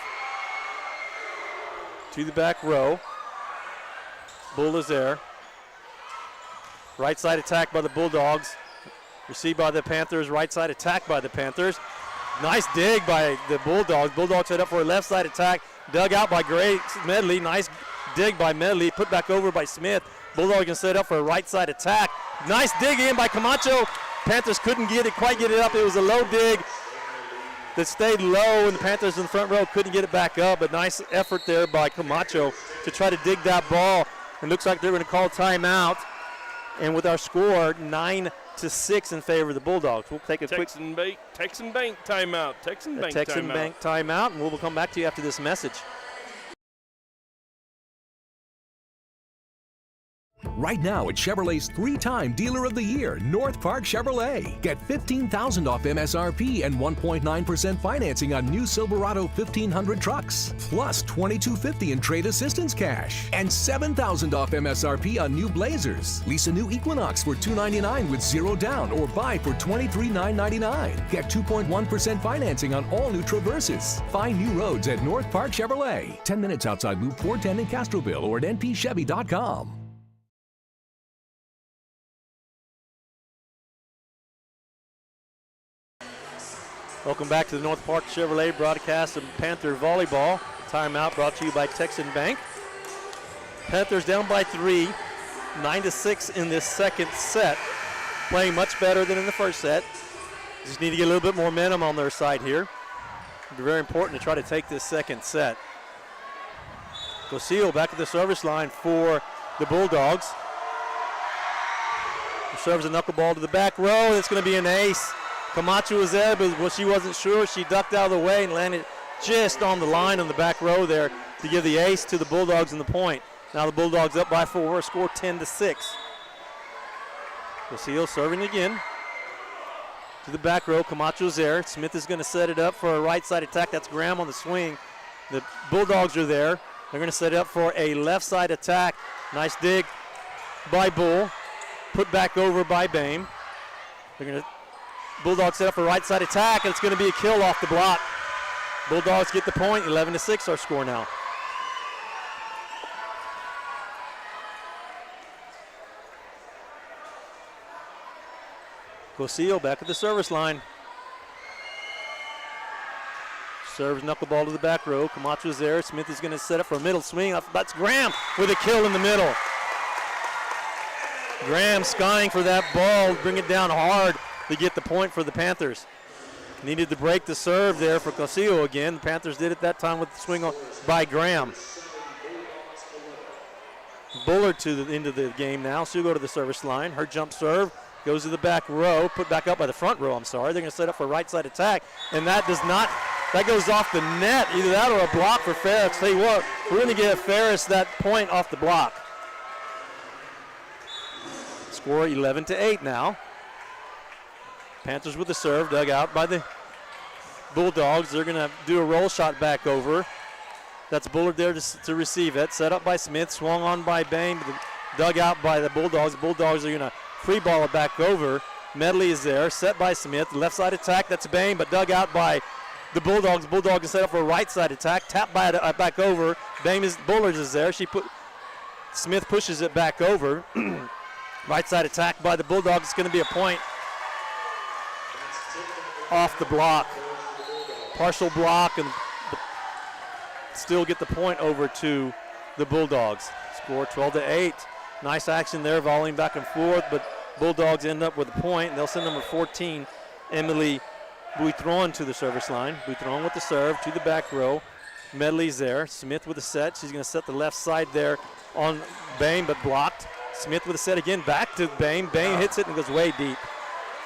To the back row. Bull is there. Right side attack by the Bulldogs. Received by the Panthers. Right side attack by the Panthers. Nice dig by the Bulldogs. Bulldogs set up for a left side attack. Dug out by Grace Medley. Nice dig by Medley. Put back over by Smith. Bulldogs can set up for a right side attack. Nice dig in by Camacho. Panthers couldn't quite get it up. It was a low dig that stayed low, and the Panthers in the front row couldn't get it back up. But nice effort there by Camacho to try to dig that ball. It looks like they're going to call timeout. And with our score 9-6, 8-6 in favor of the Bulldogs. We'll take a Texan Bank timeout. Texan Bank timeout, and we'll come back to you after this message. Right now at Chevrolet's 3-time Dealer of the Year, North Park Chevrolet. Get $15,000 off MSRP and 1.9% financing on new Silverado 1500 trucks. Plus $2,250 in trade assistance cash. And $7,000 off MSRP on new Blazers. Lease a new Equinox for $299 with 0 down or buy for $23,999. Get 2.1% financing on all new Traverses. Find new roads at North Park Chevrolet. 10 minutes outside Loop 410 in Castroville or at npchevy.com. Welcome back to the North Park Chevrolet broadcast of Panther Volleyball. Timeout brought to you by Texan Bank. Panthers down by 3, 9-6 in this second set. Playing much better than in the first set. Just need to get a little bit more momentum on their side here. It's very important to try to take this second set. Cosio back at the service line for the Bulldogs. Serves a knuckleball to the back row. It's going to be an ace. Camacho was there, but she wasn't sure. She ducked out of the way and landed just on the line on the back row there to give the ace to the Bulldogs in the point. Now the Bulldogs up by 4, score 10-6. Cosio serving again to the back row. Camacho's there. Smith is going to set it up for a right side attack. That's Graham on the swing. The Bulldogs are there. They're going to set it up for a left side attack. Nice dig by Bull. Put back over by Bame. They're going to Bulldogs set up a right side attack, and it's going to be a kill off the block. Bulldogs get the point, 11-6 our score now. Cosio back at the service line. Serves knuckleball to the back row. Camacho's there. Smith is going to set up for a middle swing. That's Graham with a kill in the middle. Graham skying for that ball, bring it down hard to get the point for the Panthers. Needed to break the serve there for Cosio again. The Panthers did it that time with the swing by Graham. Bullard into the game now. She'll go to the service line. Her jump serve goes to the back row, put back up by the front row, I'm sorry. They're going to set up for a right side attack, and that goes off the net. Either that or a block for Ferris. Tell you what, we're going to give Ferris that point off the block. Score 11-8 now. Panthers with the serve, dug out by the Bulldogs. They're going to do a roll shot back over. That's Bullard there to receive it. Set up by Smith, swung on by Bain, dug out by the Bulldogs. The Bulldogs are going to free ball it back over. Medley is there, set by Smith. Left side attack, that's Bain, but dug out by the Bulldogs. Bulldogs is set up for a right side attack, tapped by back over. Bullard is there. Smith pushes it back over. Right side attack by the Bulldogs. It's going to be a point off the block. Partial block, and still get the point over to the Bulldogs. Score 12-8. Nice action there, volleying back and forth, but Bulldogs end up with a point, and they'll send number 14, Emily Buitron, to the service line. Buitron with the serve to the back row. Medley's there. Smith with a set. She's going to set the left side there on Bain, but blocked. Smith with a set again, back to Bain. Bain hits it and goes way deep.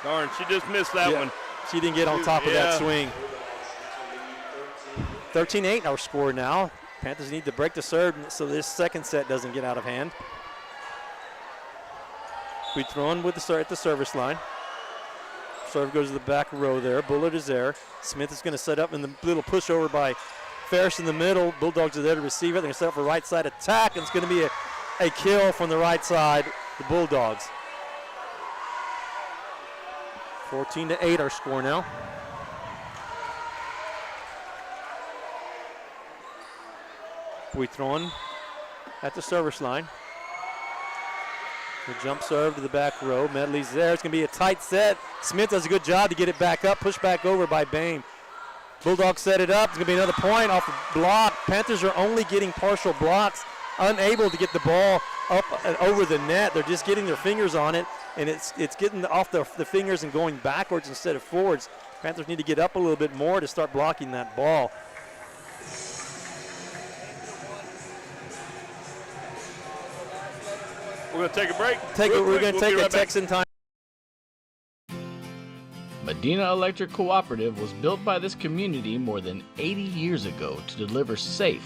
Darn, she just missed that one. She didn't get on top of that swing. 13-8 our score now. Panthers need to break the serve so this second set doesn't get out of hand. Buitron with the serve at the service line. Serve goes to the back row there. Bullard is there. Smith is going to set up in the little pushover by Ferris in the middle. Bulldogs are there to receive it. They're going to set up for a right side attack, and it's going to be a kill from the right side, the Bulldogs. 14-8 our score now. Buitron at the service line. The jump serve to the back row. Medley's there. It's going to be a tight set. Smith does a good job to get it back up. Pushed back over by Bain. Bulldogs set it up. It's going to be another point off the block. Panthers are only getting partial blocks, unable to get the ball up and over the net. They're just getting their fingers on it, and it's getting off the fingers and going backwards instead of forwards. Panthers need to get up a little bit more to start blocking that ball. We're going to take a break. We're going to take a Texan time. Medina Electric Cooperative was built by this community more than 80 years ago to deliver safe,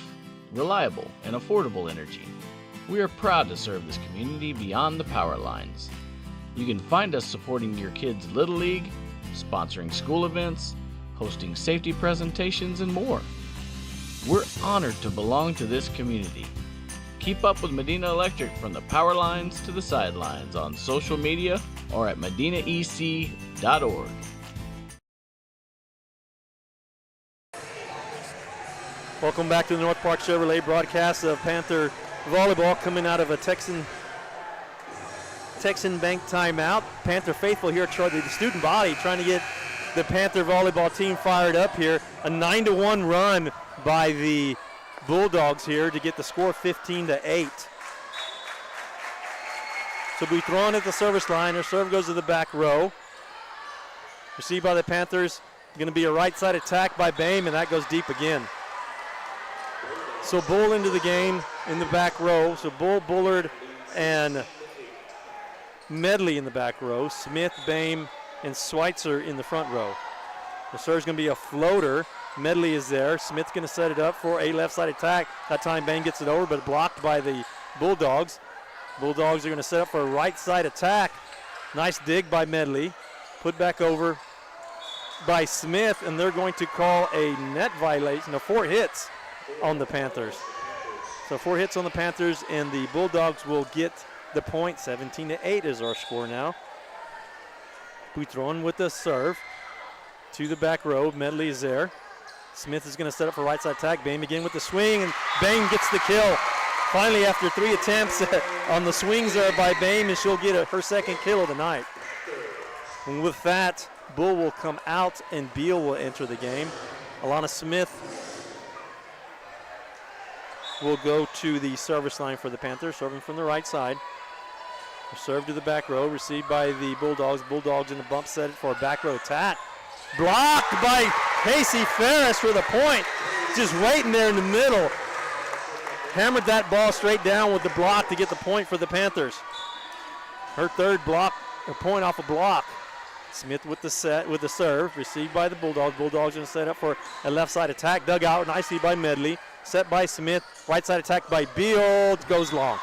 reliable, and affordable energy. We are proud to serve this community beyond the power lines. You can find us supporting your kids' Little League, sponsoring school events, hosting safety presentations, and more. We're honored to belong to this community. Keep up with Medina Electric from the power lines to the sidelines on social media or at medinaec.org. Welcome back to the North Park Chevrolet broadcast of Panther Volleyball coming out of a Texan Bank timeout. Panther faithful here, the student body trying to get the Panther Volleyball team fired up here. A 9-1 run by the Bulldogs here to get the score 15-8. So we throw at the service line. Her serve goes to the back row. Received by the Panthers. Going to be a right side attack by Bame, and that goes deep again. So Bull into the game in the back row. So Bull, Bullard, and Medley in the back row. Smith, Bame, and Schweitzer in the front row. The serve's going to be a floater. Medley is there. Smith's going to set it up for a left side attack. That time Bame gets it over, but blocked by the Bulldogs. Bulldogs are going to set up for a right side attack. Nice dig by Medley. Put back over by Smith, and they're going to call a net violation of 4 hits on the Panthers. So 4 hits on the Panthers, and the Bulldogs will get the point. 17-8 is our score now. Boothron with the serve to the back row. Medley is there. Smith is going to set up for right side attack. Bame again with the swing, and Bame gets the kill. Finally, after 3 attempts on the swings there by Bame, and she'll get her second kill of the night. And with that, Bull will come out, and Beal will enter the game. Alana Smith will go to the service line for the Panthers, serving from the right side. Serve to the back row, received by the Bulldogs. Bulldogs in the bump set for a back row attack. Blocked by Casey Ferris for the point. Just waiting there in the middle. Hammered that ball straight down with the block to get the point for the Panthers. Her third block, or point off a block. Smith with the serve, received by the Bulldogs. Bulldogs going to set up for a left side attack. Dug out nicely by Medley. Set by Smith. Right side attack by Beal. Goes long.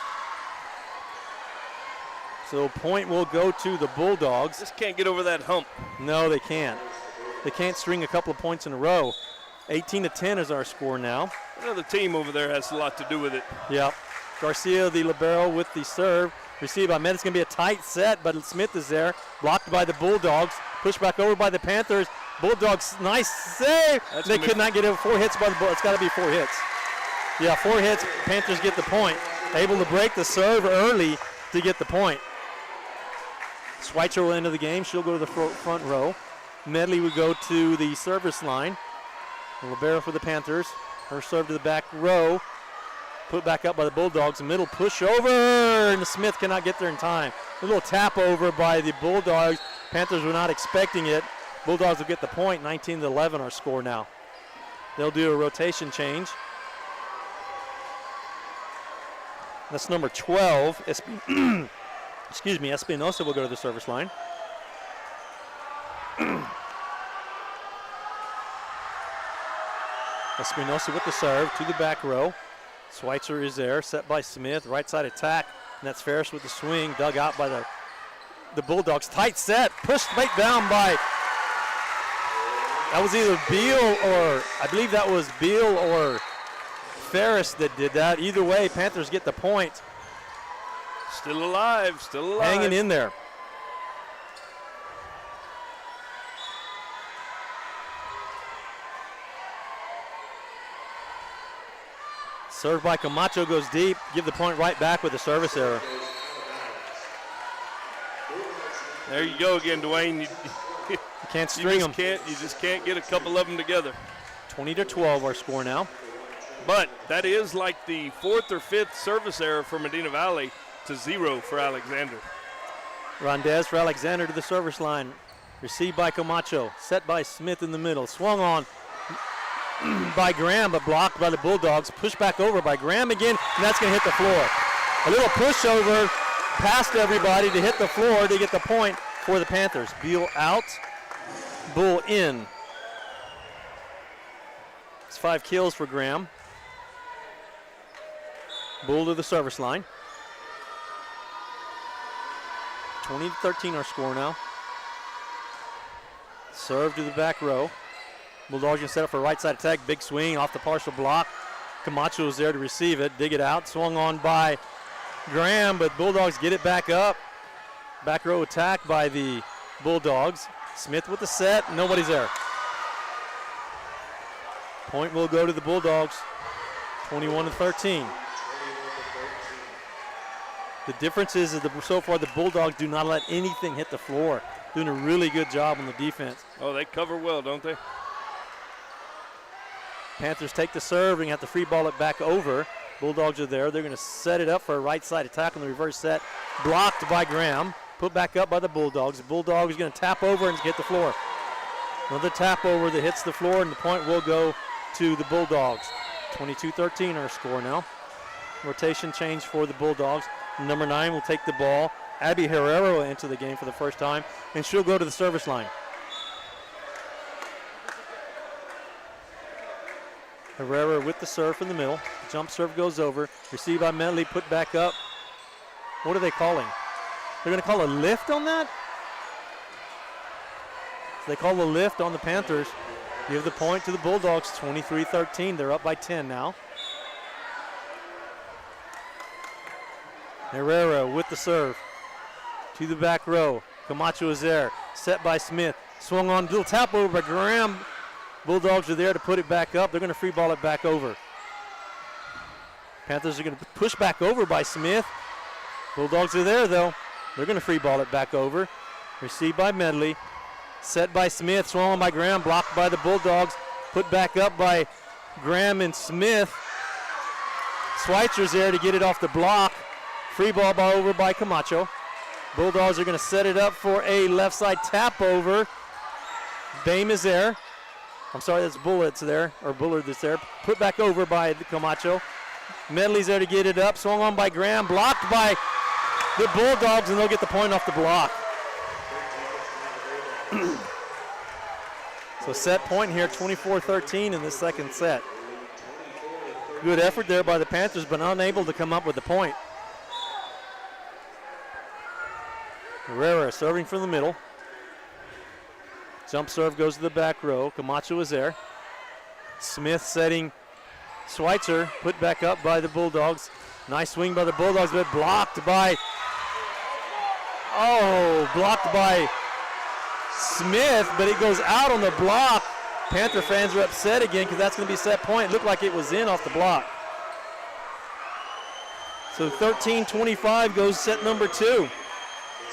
So point will go to the Bulldogs. Just can't get over that hump. No, they can't. They can't string a couple of points in a row. 18-10 is our score now. The team over there has a lot to do with it. Yep. Garcia, the libero, with the serve. Received by Med. It's going to be a tight set, but Smith is there. Blocked by the Bulldogs. Pushed back over by the Panthers. Bulldogs, nice save. They could not get over 4 hits by the Bulldogs. It's got to be 4 hits. Yeah, 4 hits. Panthers get the point. Able to break the serve early to get the point. Schweitzer will enter the game. She'll go to the front row. Medley would go to the service line. The libero for the Panthers. Her serve to the back row. Put back up by the Bulldogs. Middle push over, and Smith cannot get there in time. A little tap over by the Bulldogs. Panthers were not expecting it. Bulldogs will get the point. 19-11 our score now. They'll do a rotation change. That's number 12. Espinosa will go to the service line. Espinosa with the serve to the back row. Schweitzer is there, set by Smith. Right side attack, and that's Ferris with the swing. Dug out by the Bulldogs. Tight set, pushed right down by, that was either Beal or, I believe that was Beal or Ferris that did that. Either way, Panthers get the point. Still alive, still alive. Hanging in there. Serve by Camacho goes deep. Give the point right back with a service error. There you go again, Dwayne. You can't string them. You just can't get a couple of them together. 20-12 our score now. But that is like the 4th or 5th service error for Medina Valley to 0 for Alexander. Rondez for Alexander to the service line. Received by Camacho. Set by Smith in the middle. Swung on by Graham, but blocked by the Bulldogs. Pushed back over by Graham again, and that's going to hit the floor. A little pushover past everybody to hit the floor to get the point for the Panthers. Beal out. Bull in. It's 5 kills for Graham. Bull to the service line. 20-13 our score now. Serve to the back row. Bulldogs gonna set up for a right side attack. Big swing off the partial block. Camacho is there to receive it. Dig it out. Swung on by Graham, but Bulldogs get it back up. Back row attack by the Bulldogs. Smith with the set. Nobody's there. Point will go to the Bulldogs. 21-13. The difference is that so far the Bulldogs do not let anything hit the floor. Doing a really good job on the defense. Oh, they cover well, don't they? Panthers take the serve and have to free ball it back over. Bulldogs are there. They're going to set it up for a right side attack on the reverse set. Blocked by Graham. Put back up by the Bulldogs. The Bulldogs are going to tap over and hit the floor. Another tap over that hits the floor, and the point will go to the Bulldogs. 22-13 our score now. Rotation change for the Bulldogs. Number 9 will take the ball. Abby Herrera will enter the game for the first time, and she'll go to the service line. Herrera with the serve in the middle. Jump serve goes over. Received by Medley, put back up. What are they calling? They're going to call a lift on that? So they call a lift on the Panthers. Give the point to the Bulldogs, 23-13. They're up by 10 now. Herrera with the serve. To the back row. Camacho is there. Set by Smith. Swung on, little tap over by Graham. Bulldogs are there to put it back up. They're going to free ball it back over. Panthers are going to push back over by Smith. Bulldogs are there though. They're going to free ball it back over. Received by Medley. Set by Smith. Swung on by Graham. Blocked by the Bulldogs. Put back up by Graham and Smith. Schweitzer's there to get it off the block. Free ball over by Camacho. Bulldogs are going to set it up for a left side tap over. Bame is there. I'm sorry, that's Bullett's there, or Bullard that's there. Put back over by Camacho. Medley's there to get it up. Swung on by Graham. Blocked by the Bulldogs, and they'll get the point off the block. So set point here, 24-13 in the second set. Good effort there by the Panthers, but unable to come up with the point. Herrera serving from the middle. Jump serve goes to the back row. Camacho is there. Smith setting Schweitzer. Put back up by the Bulldogs. Nice swing by the Bulldogs, but blocked by Smith, but it goes out on the block. Panther fans are upset again because that's going to be set point. It looked like it was in off the block. So 13-25 goes set number 2.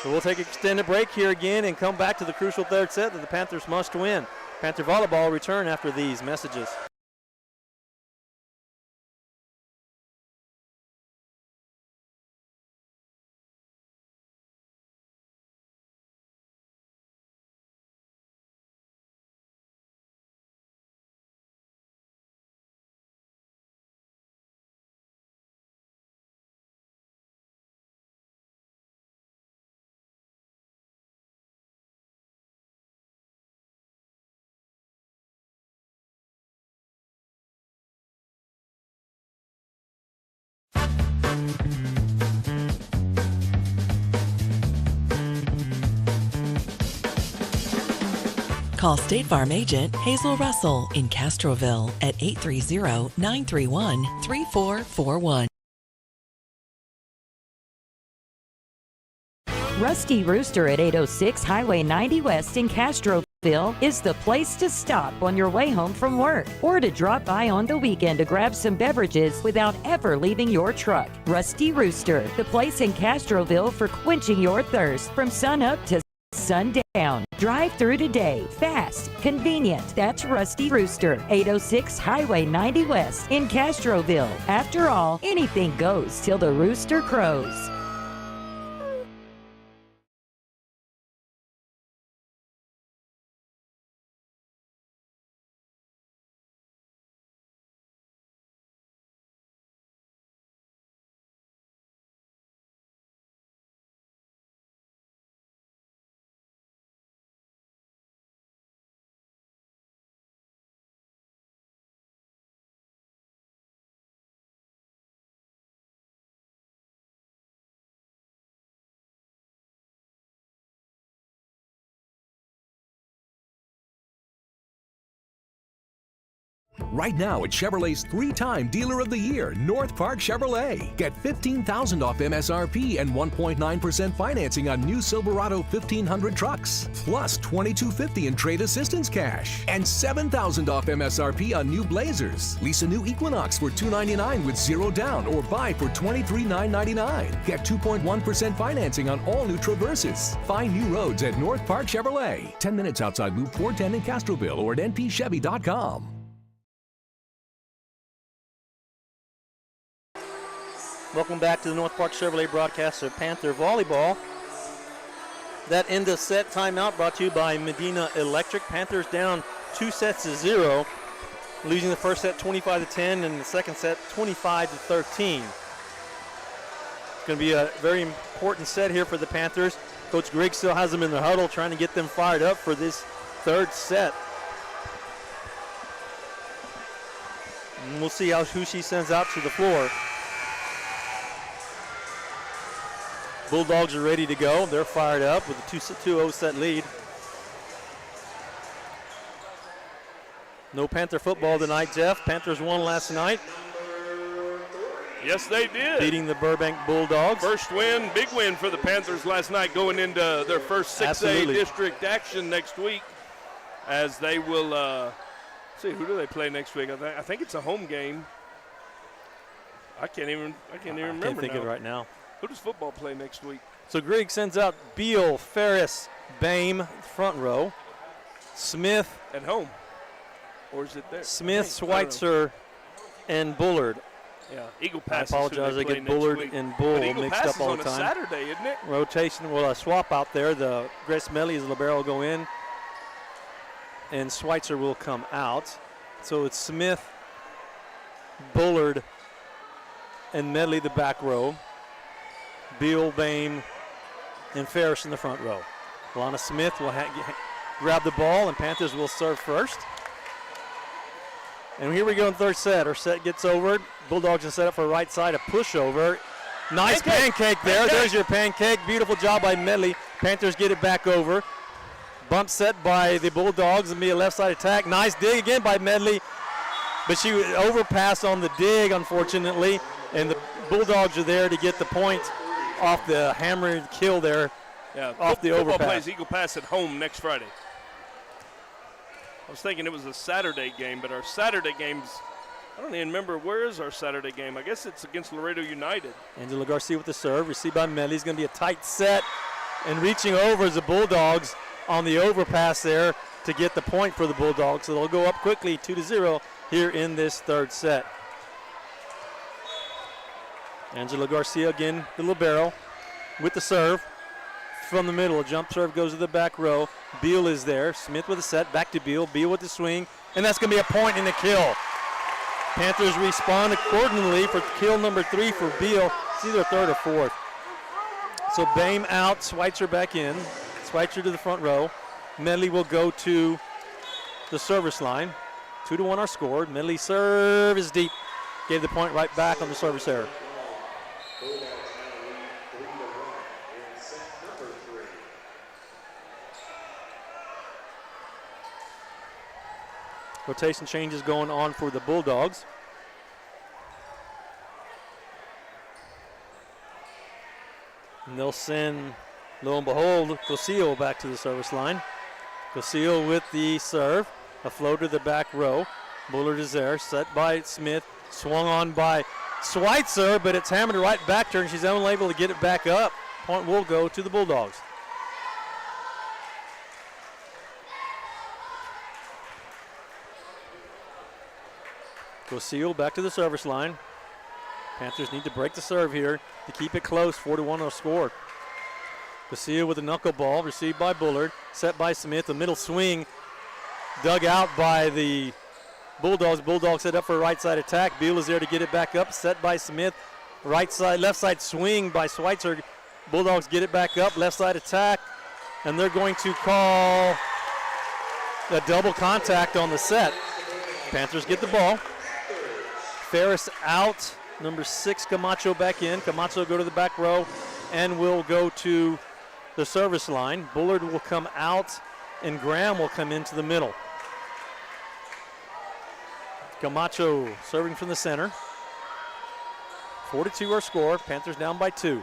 So we'll take an extended break here again and come back to the crucial third set that the Panthers must win. Panther Volleyball return after these messages. Call State Farm agent Hazel Russell in Castroville at 830-931-3441. Rusty Rooster at 806 Highway 90 West in Castroville is the place to stop on your way home from work or to drop by on the weekend to grab some beverages without ever leaving your truck. Rusty Rooster, the place in Castroville for quenching your thirst from sunup to sundown. Drive through today. Fast, convenient. That's Rusty Rooster, 806 Highway 90 West in Castroville. After all, anything goes till the rooster crows. Right now at Chevrolet's 3-time Dealer of the Year, North Park Chevrolet. Get $15,000 off MSRP and 1.9% financing on new Silverado 1500 trucks. Plus $2,250 in trade assistance cash. And $7,000 off MSRP on new Blazers. Lease a new Equinox for $299 with 0 down or buy for $23,999. Get 2.1% financing on all new Traverses. Find new roads at North Park Chevrolet. 10 minutes outside Loop 410 in Castroville or at npchevy.com. Welcome back to the North Park Chevrolet broadcast of Panther Volleyball. That end of set timeout brought to you by Medina Electric. Panthers down 2-0, losing the first set 25-10 and the second set 25-13. It's going to be a very important set here for the Panthers. Coach Griggs still has them in the huddle, trying to get them fired up for this third set. And we'll see who she sends out to the floor. Bulldogs are ready to go. They're fired up with a 2-0 set lead. No Panther football tonight, Jeff. Panthers won last night. Yes, they did. Beating the Burbank Bulldogs. First win, big win for the Panthers last night, going into their first 6A Absolutely. district action next week, as they will see, who do they play next week? I think it's a home game. I can't even remember. I can't think of it right now. Who does football play next week? So Griggs sends out Beal, Ferris, Bame, front row. Smith. At home. Or is it there? Smith, Schweitzer, and Bullard. Yeah, Eagle Pass. I apologize. I get Bullard and Bull mixed up all the time. On a Saturday, isn't it? Rotation. Well, a swap out there. The Grace Melly's libero will go in, and Schweitzer will come out. So it's Smith, Bullard, and Medley the back row. Beal, Bame, and Ferris in the front row. Lana Smith will grab the ball, and Panthers will serve first. And here we go in third set. Our set gets over. Bulldogs are set up for a right side, a pushover. Nice pancake there. There's your pancake. Beautiful job by Medley. Panthers get it back over. Bump set by the Bulldogs and be a left side attack. Nice dig again by Medley. But she overpassed on the dig, unfortunately. And the Bulldogs are there to get the point off the hammer and kill there. Yeah, off the football overpass. plays Eagle Pass at home next Friday. I was thinking it was a Saturday game, but our Saturday games, I don't even remember, where is our Saturday game? I guess it's against Laredo United. Angela Garcia with the serve, received by Medley. It's going to be a tight set, and reaching over is the Bulldogs on the overpass there to get the point for the Bulldogs. So they'll go up quickly 2-0 here in this third set. Angela Garcia again, the libero with the serve from the middle. A jump serve goes to the back row. Beal is there. Smith with a set, back to Beal. Beal with the swing, and that's going to be a point and a kill. Panthers respond accordingly for kill number 3 for Beal. It's either third or fourth. So Bame out, Schweitzer back in. Schweitzer to the front row. Medley will go to the service line. 2-1 are scored. Medley serve is deep. Gave the point right back on the service error. Rotation changes going on for the Bulldogs. And they'll send, lo and behold, Cosillo back to the service line. Cosillo with the serve. A floater to the back row. Bullard is there, set by Smith. Swung on by Schweitzer, but it's hammered right back to her, and she's unable to get it back up. Point will go to the Bulldogs. Cosillo back to the service line. Panthers need to break the serve here to keep it close. 4-1 will score. Cosillo with a knuckleball received by Bullard, set by Smith. A middle swing dug out by the Bulldogs. Bulldogs set up for a right side attack. Beal is there to get it back up, set by Smith. Right side, left side swing by Schweitzer. Bulldogs get it back up, left side attack, and they're going to call a double contact on the set. Panthers get the ball. Ferris out. Number 6, Camacho back in. Camacho go to the back row and will go to the service line. Bullard will come out and Graham will come into the middle. Camacho serving from the center. 4-2 our score. Panthers down by 2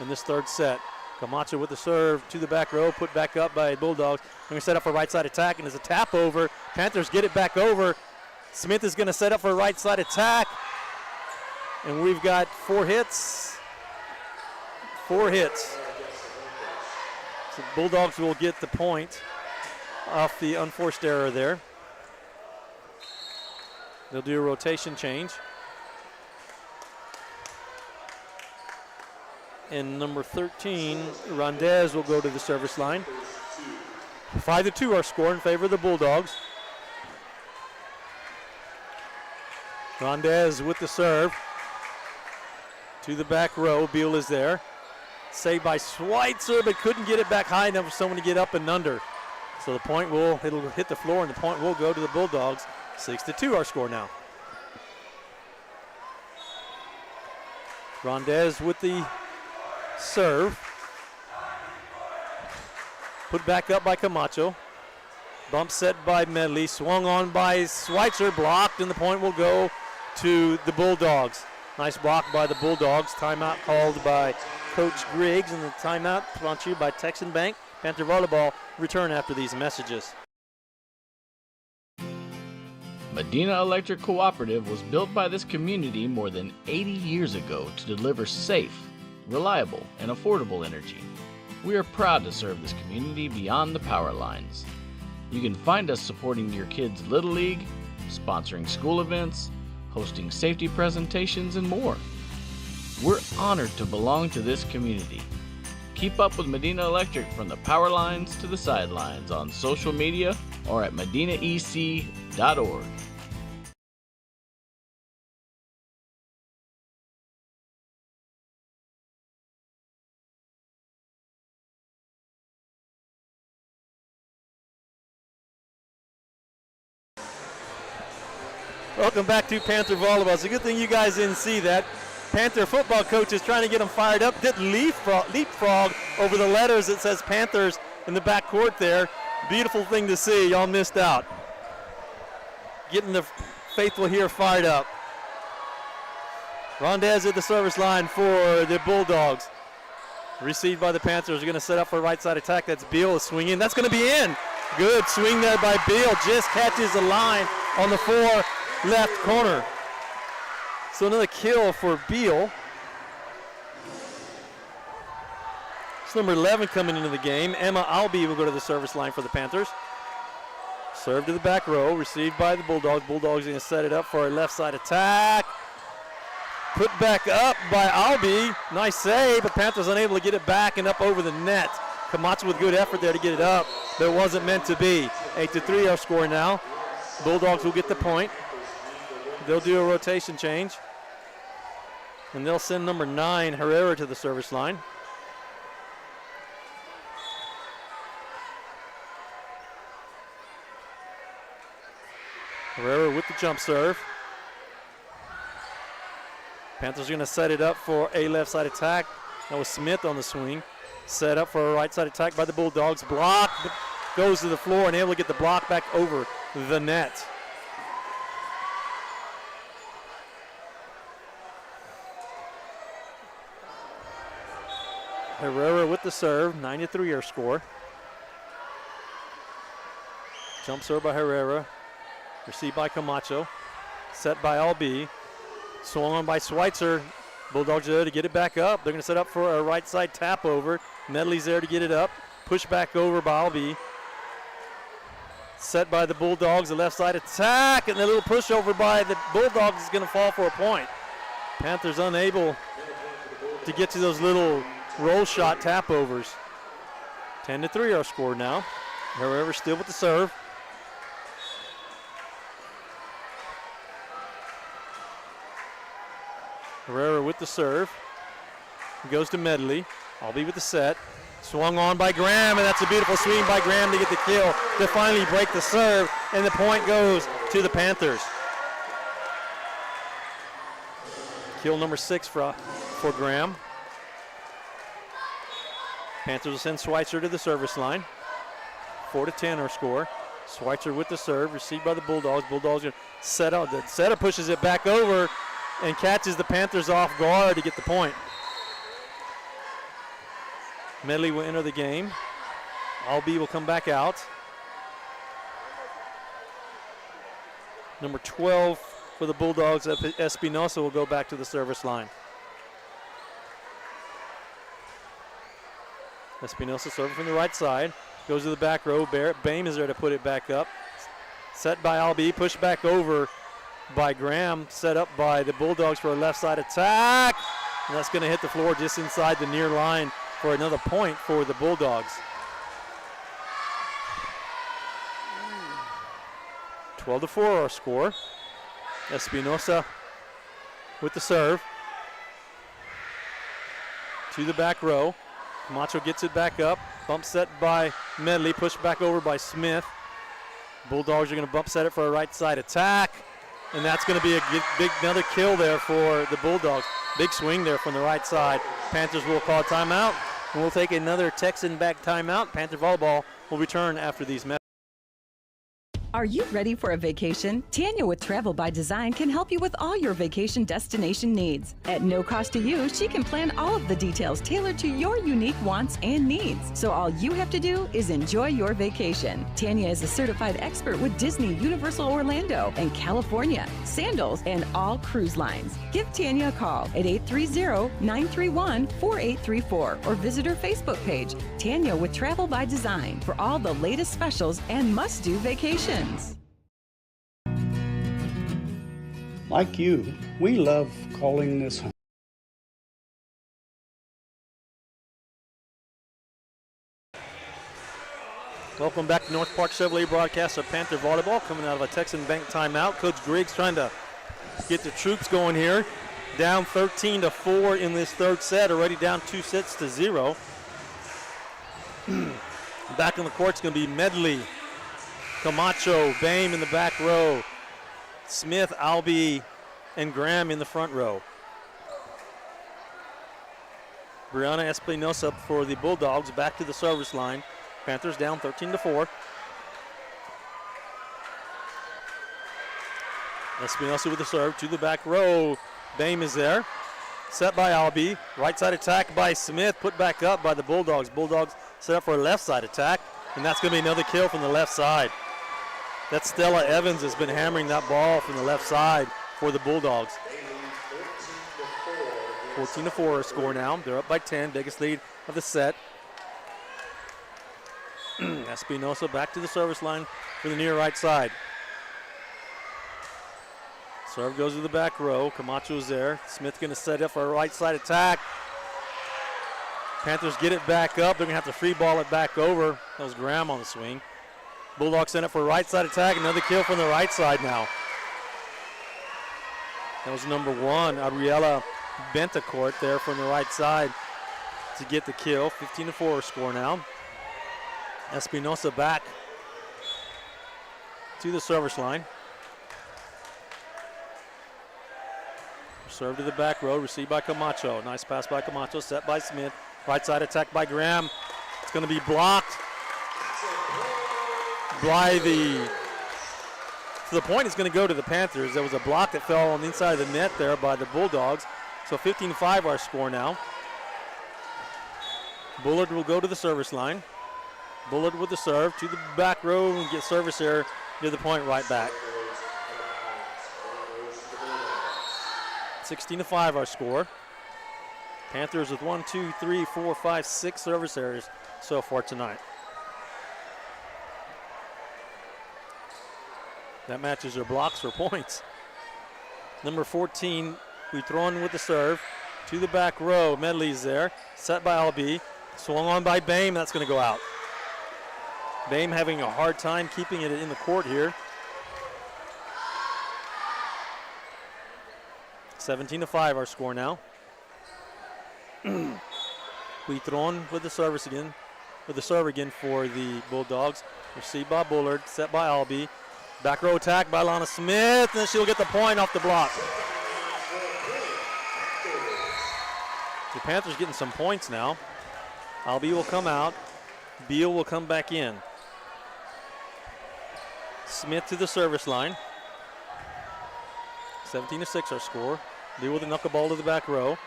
in this third set. Camacho with the serve to the back row, put back up by Bulldogs. They're going to set up for a right side attack, and there's a tap over. Panthers get it back over. Smith is going to set up for a right side attack. And we've got 4 hits. 4 hits. So Bulldogs will get the point off the unforced error there. They'll do a rotation change. And number 13, Rondez, will go to the service line. 5-2 our score in favor of the Bulldogs. Rondez with the serve. To the back row, Beal is there. Saved by Schweitzer, but couldn't get it back high enough for someone to get up and under. So the point it'll hit the floor, and the point will go to the Bulldogs. 6-2 our score now. Rondez with the serve. Put back up by Camacho. Bump set by Medley. Swung on by Schweitzer. Blocked, and the point will go to the Bulldogs. Nice block by the Bulldogs. Timeout called by Coach Griggs, and the timeout brought to you by Texan Bank. Panther Volleyball return after these messages. Medina Electric Cooperative was built by this community more than 80 years ago to deliver safe, reliable, and affordable energy. We are proud to serve this community beyond the power lines. You can find us supporting your kids' Little League, sponsoring school events, hosting safety presentations, and more. We're honored to belong to this community. Keep up with Medina Electric from the power lines to the sidelines on social media or at medinaec.org. Welcome back to Panther Volleyball. It's a good thing you guys didn't see that. Panther football coach is trying to get them fired up. Did leapfrog over the letters that says Panthers in the back court there. Beautiful thing to see. Y'all missed out. Getting the faithful here fired up. Rondez at the service line for the Bulldogs. Received by the Panthers. They're going to set up for a right side attack. That's Beal swinging. That's going to be in. Good swing there by Beal. Just catches the line on the far left corner. So another kill for Beal. It's number 11 coming into the game. Emma Albee will go to the service line for the Panthers. Serve to the back row, received by the Bulldogs. Bulldogs going to set it up for a left side attack. Put back up by Albee. Nice save, but Panthers unable to get it back and up over the net. Camacho with good effort there to get it up, but it wasn't meant to be. 8-3 our score now. Bulldogs will get the point. They'll do a rotation change. And they'll send number 9, Herrera, to the service line. Herrera with the jump serve. Panthers are going to set it up for a left side attack. That was Smith on the swing. Set up for a right side attack by the Bulldogs. Block, but goes to the floor and able to get the block back over the net. Herrera with the serve, 9-3 our score. Jump serve by Herrera, received by Camacho, set by Albee, swung on by Schweitzer. Bulldogs are there to get it back up. They're going to set up for a right side tap over. Medley's there to get it up. Push back over by Albee. Set by the Bulldogs, the left side attack, and a little pushover by the Bulldogs is going to fall for a point. Panthers unable to get to those little roll shot tap overs. 10-3 our score now. Herrera still with the serve. Herrera with the serve. Goes to Medley. Albee with the set. Swung on by Graham, and that's a beautiful swing by Graham to get the kill to finally break the serve, and the point goes to the Panthers. Kill number 6 for Graham. Panthers will send Schweitzer to the service line. 4-10 our score. Schweitzer with the serve, received by the Bulldogs. Bulldogs are set out. The setter pushes it back over and catches the Panthers off guard to get the point. Medley will enter the game. Albee will come back out. Number 12 for the Bulldogs, Espinosa, will go back to the service line. Espinosa serving from the right side. Goes to the back row. Bame is there to put it back up. Set by Albee, pushed back over by Graham. Set up by the Bulldogs for a left side attack. And that's going to hit the floor just inside the near line for another point for the Bulldogs. 12-4 our score. Espinosa with the serve. To the back row. Camacho gets it back up. Bump set by Medley, pushed back over by Smith. Bulldogs are going to bump set it for a right side attack. And that's going to be a big another kill there for the Bulldogs. Big swing there from the right side. Panthers will call timeout. And we'll take another Texan back timeout. Panther Volleyball will return after these messages. Are you ready for a vacation? Tanya with Travel by Design can help you with all your vacation destination needs. At no cost to you, she can plan all of the details tailored to your unique wants and needs. So all you have to do is enjoy your vacation. Tanya is a certified expert with Disney, Universal Orlando, and California, Sandals, and all cruise lines. Give Tanya a call at 830-931-4834 or visit her Facebook page, Tanya with Travel by Design, for all the latest specials and must-do vacations. Like you, we love calling this home. Welcome back to North Park Chevrolet broadcast of Panther Volleyball, coming out of a Texan Bank timeout. Coach Griggs trying to get the troops going here. Down 13-4 in this third set, already down 2-0. Back in the court is going to be Medley, Camacho, Bame in the back row, Smith, Albee, and Graham in the front row. Brianna Espinosa for the Bulldogs back to the service line. Panthers down 13-4. Espinosa with the serve to the back row. Bame is there. Set by Albee. Right side attack by Smith. Put back up by the Bulldogs. Bulldogs set up for a left side attack. And that's going to be another kill from the left side. That's Stella Evans has been hammering that ball from the left side for the Bulldogs. 14-4 our score now. They're up by 10. Biggest lead of the set. Espinosa back to the service line for the near right side. Serve goes to the back row. Camacho's there. Smith going to set up for a right side attack. Panthers get it back up. They're going to have to free ball it back over. That was Graham on the swing. Bulldogs sent it for a right side attack. Another kill from the right side now. That was number 1, Abriella Bentacourt there from the right side to get the kill. 15-4 score now. Espinosa back to the service line. Serve to the back row, received by Camacho. Nice pass by Camacho, set by Smith. Right side attack by Graham. It's going to be blocked by the point is going to go to the Panthers. There was a block that fell on the inside of the net there by the Bulldogs. So 15-5 our score now. Bullard will go to the service line. Bullard with the serve to the back row and get service here near the point right back. 16-5 our score. Panthers with 1, 2, 3, 4, 5, 6 service errors so far tonight. That matches their blocks for points. Number 14, we throw in with the serve to the back row. Medley's there, set by Albee, swung on by Bame. That's going to go out. Bame having a hard time keeping it in the court here. 17-5 our score now. We throw in with the service again, with the serve again for the Bulldogs. Received by Bullard, set by Albee. Back row attack by Lana Smith, and she'll get the point off the block. The Panthers getting some points now. Albee will come out. Beal will come back in. Smith to the service line. 17-6 our score. Deal with a knuckleball to the back row.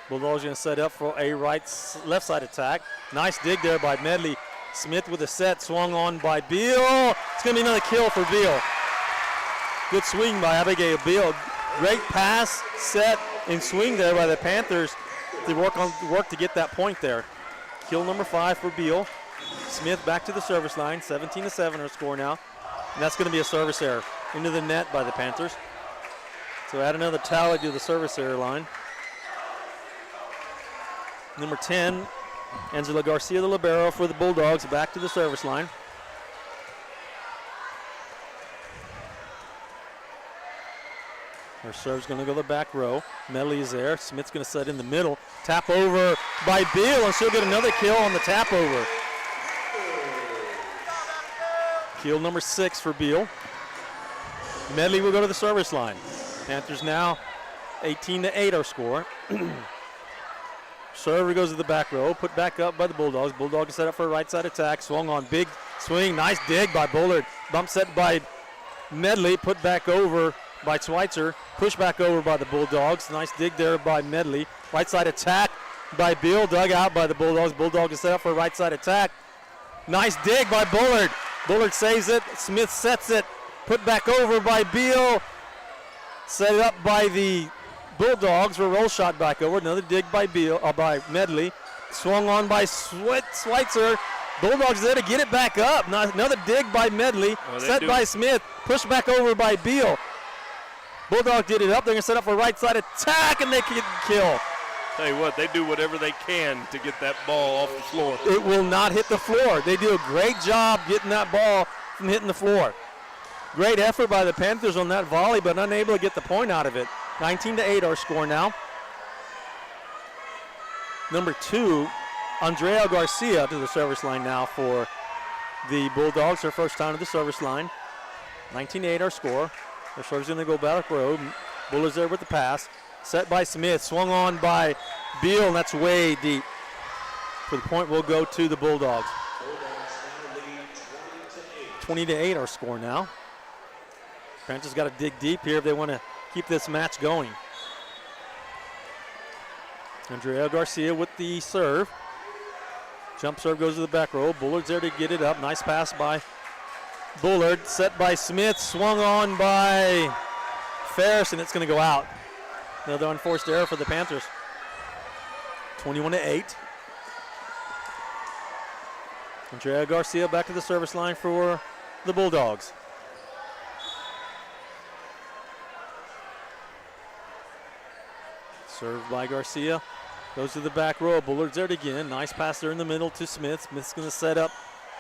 Bulldogs going to set up for a left side attack. Nice dig there by Medley. Smith with a set, swung on by Beal. It's going to be another kill for Beal. Good swing by Abigail Beal. Great pass, set, and swing there by the Panthers to work to get that point there. Kill number 5 for Beal. Smith back to the service line. 17-7 our score now. And that's going to be a service error into the net by the Panthers. So add another tally to the service error line. Number 10, Angela Garcia, the libero for the Bulldogs, back to the service line. Her serve's going to go to the back row. Medley is there. Smith's going to set in the middle. Tap over by Beal, and she'll get another kill on the tap over. Kill number 6 for Beal. Medley will go to the service line. Panthers now 18-8 our score. Server goes to the back row, put back up by the Bulldogs. Bulldogs set up for a right side attack. Swung on, big swing, nice dig by Bullard. Bump set by Medley, put back over by Schweitzer. Push back over by the Bulldogs. Nice dig there by Medley. Right side attack by Beal, dug out by the Bulldogs. Bulldogs set up for a right side attack. Nice dig by Bullard. Bullard saves it. Smith sets it. Put back over by Beal. Set it up by the Bulldogs for a roll shot back over. Another dig by by Medley. Swung on by Schweitzer. Bulldogs there to get it back up. Another dig by Medley. Set by Smith. Pushed back over by Beal. Bulldogs did it up. They're going to set up for a right side attack, and they can kill. Tell you what, they do whatever they can to get that ball off the floor. It will not hit the floor. They do a great job getting that ball from hitting the floor. Great effort by the Panthers on that volley, but unable to get the point out of it. 19-8 our score now. Number 2, Andrea Garcia to the service line now for the Bulldogs. Her first time to the service line. 19-8 our score. Their serve's going to go back row. Bullard's there with the pass. Set by Smith. Swung on by Beal, and that's way deep. For the point will go to the Bulldogs. 20-8 our score now. Panthers got to dig deep here if they want to keep this match going. Andrea Garcia with the serve. Jump serve goes to the back row. Bullard's there to get it up. Nice pass by Bullard. Set by Smith. Swung on by Ferris, and it's going to go out. Another unforced error for the Panthers. 21-8. Andrea Garcia back to the service line for the Bulldogs. Served by Garcia. Goes to the back row. Bullard's there again. Nice pass there in the middle to Smith. Smith's going to set up.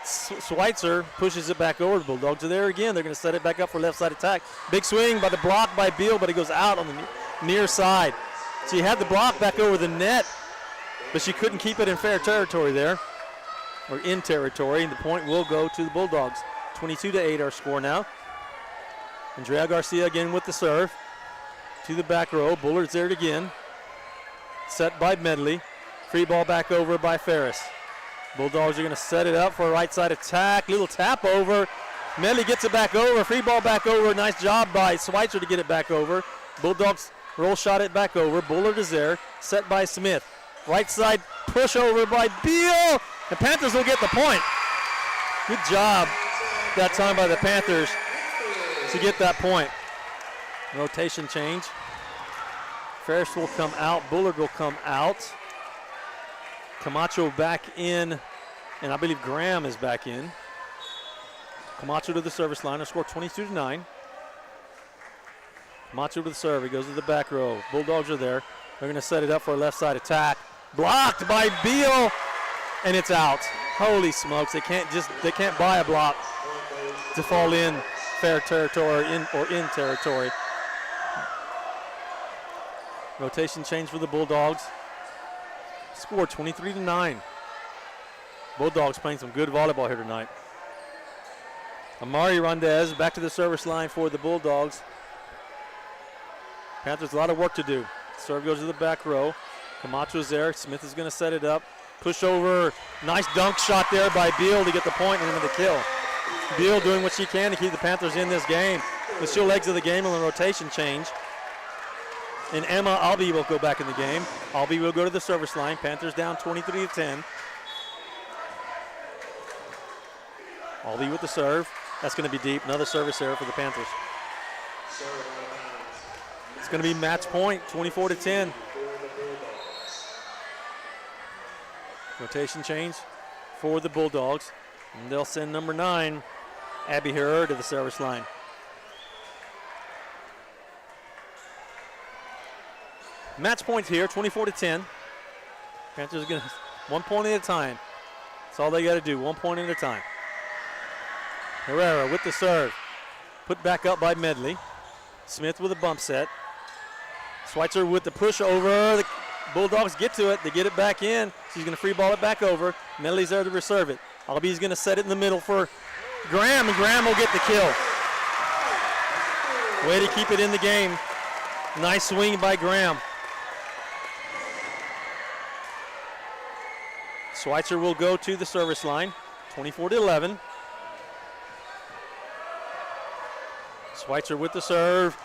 Schweitzer pushes it back over. The Bulldogs are there again. They're going to set it back up for left side attack. Big swing by the block by Beal, but it goes out on the near side. She had the block back over the net, but she couldn't keep it in fair territory there, or in territory, and the point will go to the Bulldogs. 22-8 our score now. Andrea Garcia again with the serve. To the back row. Bullard's there again. Set by Medley. Free ball back over by Ferris. Bulldogs are going to set it up for a right side attack. Little tap over. Medley gets it back over. Free ball back over. Nice job by Schweitzer to get it back over. Bulldogs roll shot it back over. Bullard is there. Set by Smith. Right side push over by Beal. The Panthers will get the point. Good job that time by the Panthers to get that point. Rotation change. Ferris will come out. Bullard will come out. Camacho back in, and I believe Graham is back in. Camacho to the service line. They score 22-9. Camacho to the serve. He goes to the back row. Bulldogs are there. They're going to set it up for a left side attack. Blocked by Beal, and it's out. Holy smokes! They can't buy a block to fall in fair territory or in territory. Rotation change for the Bulldogs. Score 23-9. Bulldogs playing some good volleyball here tonight. Amari Rondez back to the service line for the Bulldogs. Panthers a lot of work to do. Serve goes to the back row. Camacho's there. Smith is going to set it up. Push over. Nice dunk shot there by Beal to get the point and then the kill. Beal doing what she can to keep the Panthers in this game. But she'll exit the game on the rotation change. And Emma Albee will go back in the game. Albee will go to the service line. Panthers down 23-10. Albee with the serve. That's going to be deep. Another service error for the Panthers. It's going to be match point, 24-10. Rotation change for the Bulldogs. And they'll send number 9, Abby Herrera, to the service line. Match points here, 24-10. Panthers are going to 1 point at a time. That's all they got to do, 1 point at a time. Herrera with the serve. Put back up by Medley. Smith with a bump set. Schweitzer with the push over. The Bulldogs get to it. They get it back in. She's going to free ball it back over. Medley's there to reserve it. Albee's going to set it in the middle for Graham, and Graham will get the kill. Way to keep it in the game. Nice swing by Graham. Schweitzer will go to the service line, 24-11. Schweitzer with the serve,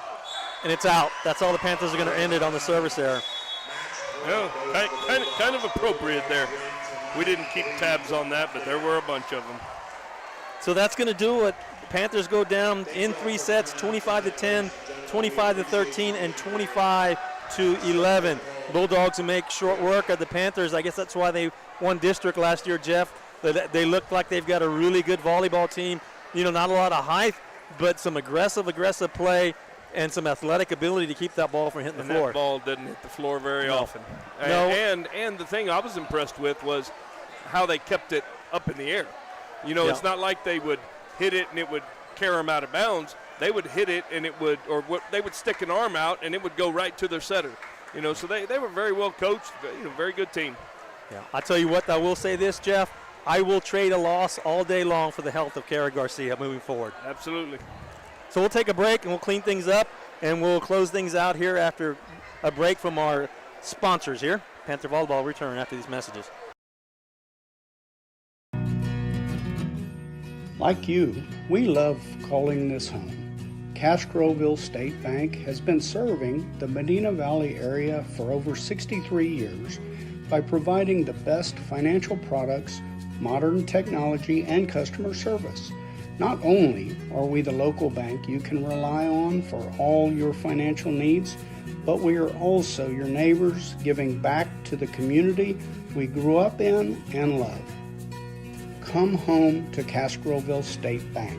and it's out. That's all the Panthers are going to end it on the service error. Yeah, kind of appropriate there. We didn't keep tabs on that, but there were a bunch of them. So that's going to do it. Panthers go down in 3 sets, 25-10, 25-13, and 25-11. Bulldogs make short work of the Panthers. I guess that's why they won district last year, Jeff. They look like they've got a really good volleyball team. You know, not a lot of height, but some aggressive play and some athletic ability to keep that ball from hitting the floor. That ball didn't hit the floor very often. No. And the thing I was impressed with was how they kept it up in the air. You know, It's not like they would hit it and it would carry them out of bounds. They would hit it and it would, they would stick an arm out and it would go right to their setter. You know, so they were very well coached. You know, very good team. Yeah, I tell you what, I will say this, Jeff. I will trade a loss all day long for the health of Kara Garcia moving forward. Absolutely. So we'll take a break and we'll clean things up and we'll close things out here after a break from our sponsors here. Panther Volleyball return after these messages. Like you, we love calling this home. Castroville State Bank has been serving the Medina Valley area for over 63 years by providing the best financial products, modern technology, and customer service. Not only are we the local bank you can rely on for all your financial needs, but we are also your neighbors, giving back to the community we grew up in and love. Come home to Castroville State Bank.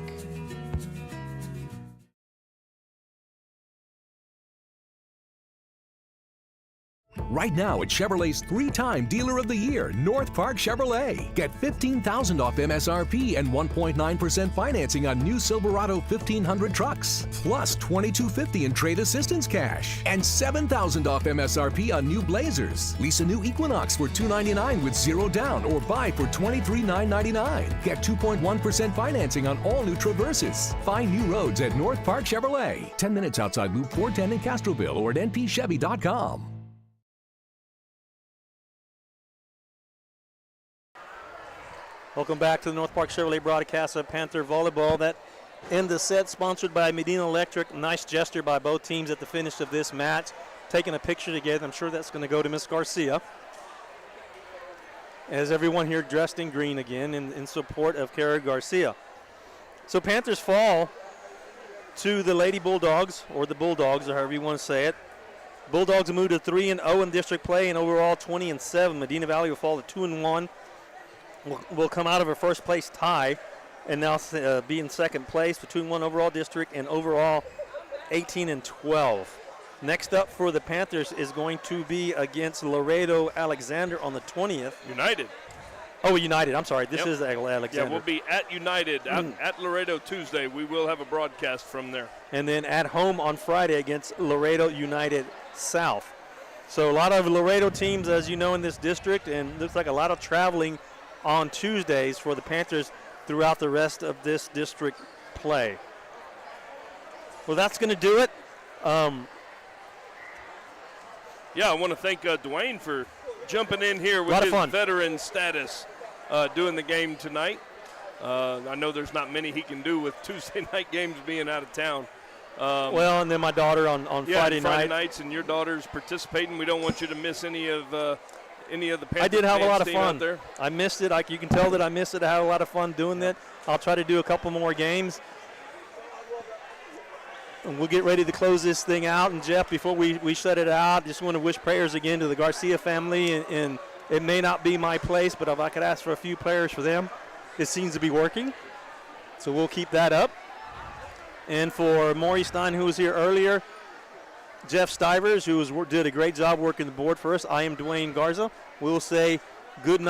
Right now at Chevrolet's 3-time Dealer of the Year, North Park Chevrolet. Get $15,000 off MSRP and 1.9% financing on new Silverado 1500 trucks, plus $2,250 in trade assistance cash, and $7,000 off MSRP on new Blazers. Lease a new Equinox for $299 with 0 down, or buy for $23,999. Get 2.1% financing on all new Traverses. Find new roads at North Park Chevrolet. 10 minutes outside Loop 410 in Castroville or at npchevy.com. Welcome back to the North Park Chevrolet broadcast of Panther Volleyball. That end the set sponsored by Medina Electric. Nice gesture by both teams at the finish of this match. Taking a picture together. I'm sure that's going to go to Miss Garcia. As everyone here dressed in green again in support of Kara Garcia. So Panthers fall to the Lady Bulldogs, or the Bulldogs, or however you want to say it. Bulldogs move to 3-0 in district play and overall 20-7. Medina Valley will fall to 2-1. Will come out of a first place tie and now be in second place for 2-1 overall district and overall 18-12. Next up for the Panthers is going to be against Laredo Alexander on the 20th. United. Oh, United. I'm sorry. This is Alexander. Yeah, we'll be at United at Laredo Tuesday. We will have a broadcast from there. And then at home on Friday against Laredo United South. So a lot of Laredo teams, as you know, in this district, and looks like a lot of traveling on Tuesdays for the Panthers throughout the rest of this district play. Well, that's going to do it. Yeah, I want to thank Dwayne for jumping in here with his veteran status doing the game tonight. I know there's not many he can do with Tuesday night games being out of town. Well, and then my daughter on Friday nights, and your daughter's participating. We don't want you to miss any of the Panther I did have a lot of team fun. out there. I missed it. You can tell that I missed it. I had a lot of fun doing that. I'll try to do a couple more games. And we'll get ready to close this thing out. And, Jeff, before we shut it out, just want to wish prayers again to the Garcia family. And it may not be my place, but if I could ask for a few prayers for them, it seems to be working. So we'll keep that up. And for Maury Stein, who was here earlier, Jeff Stivers, who did a great job working the board for us, I am Dwayne Garza. We'll say good night.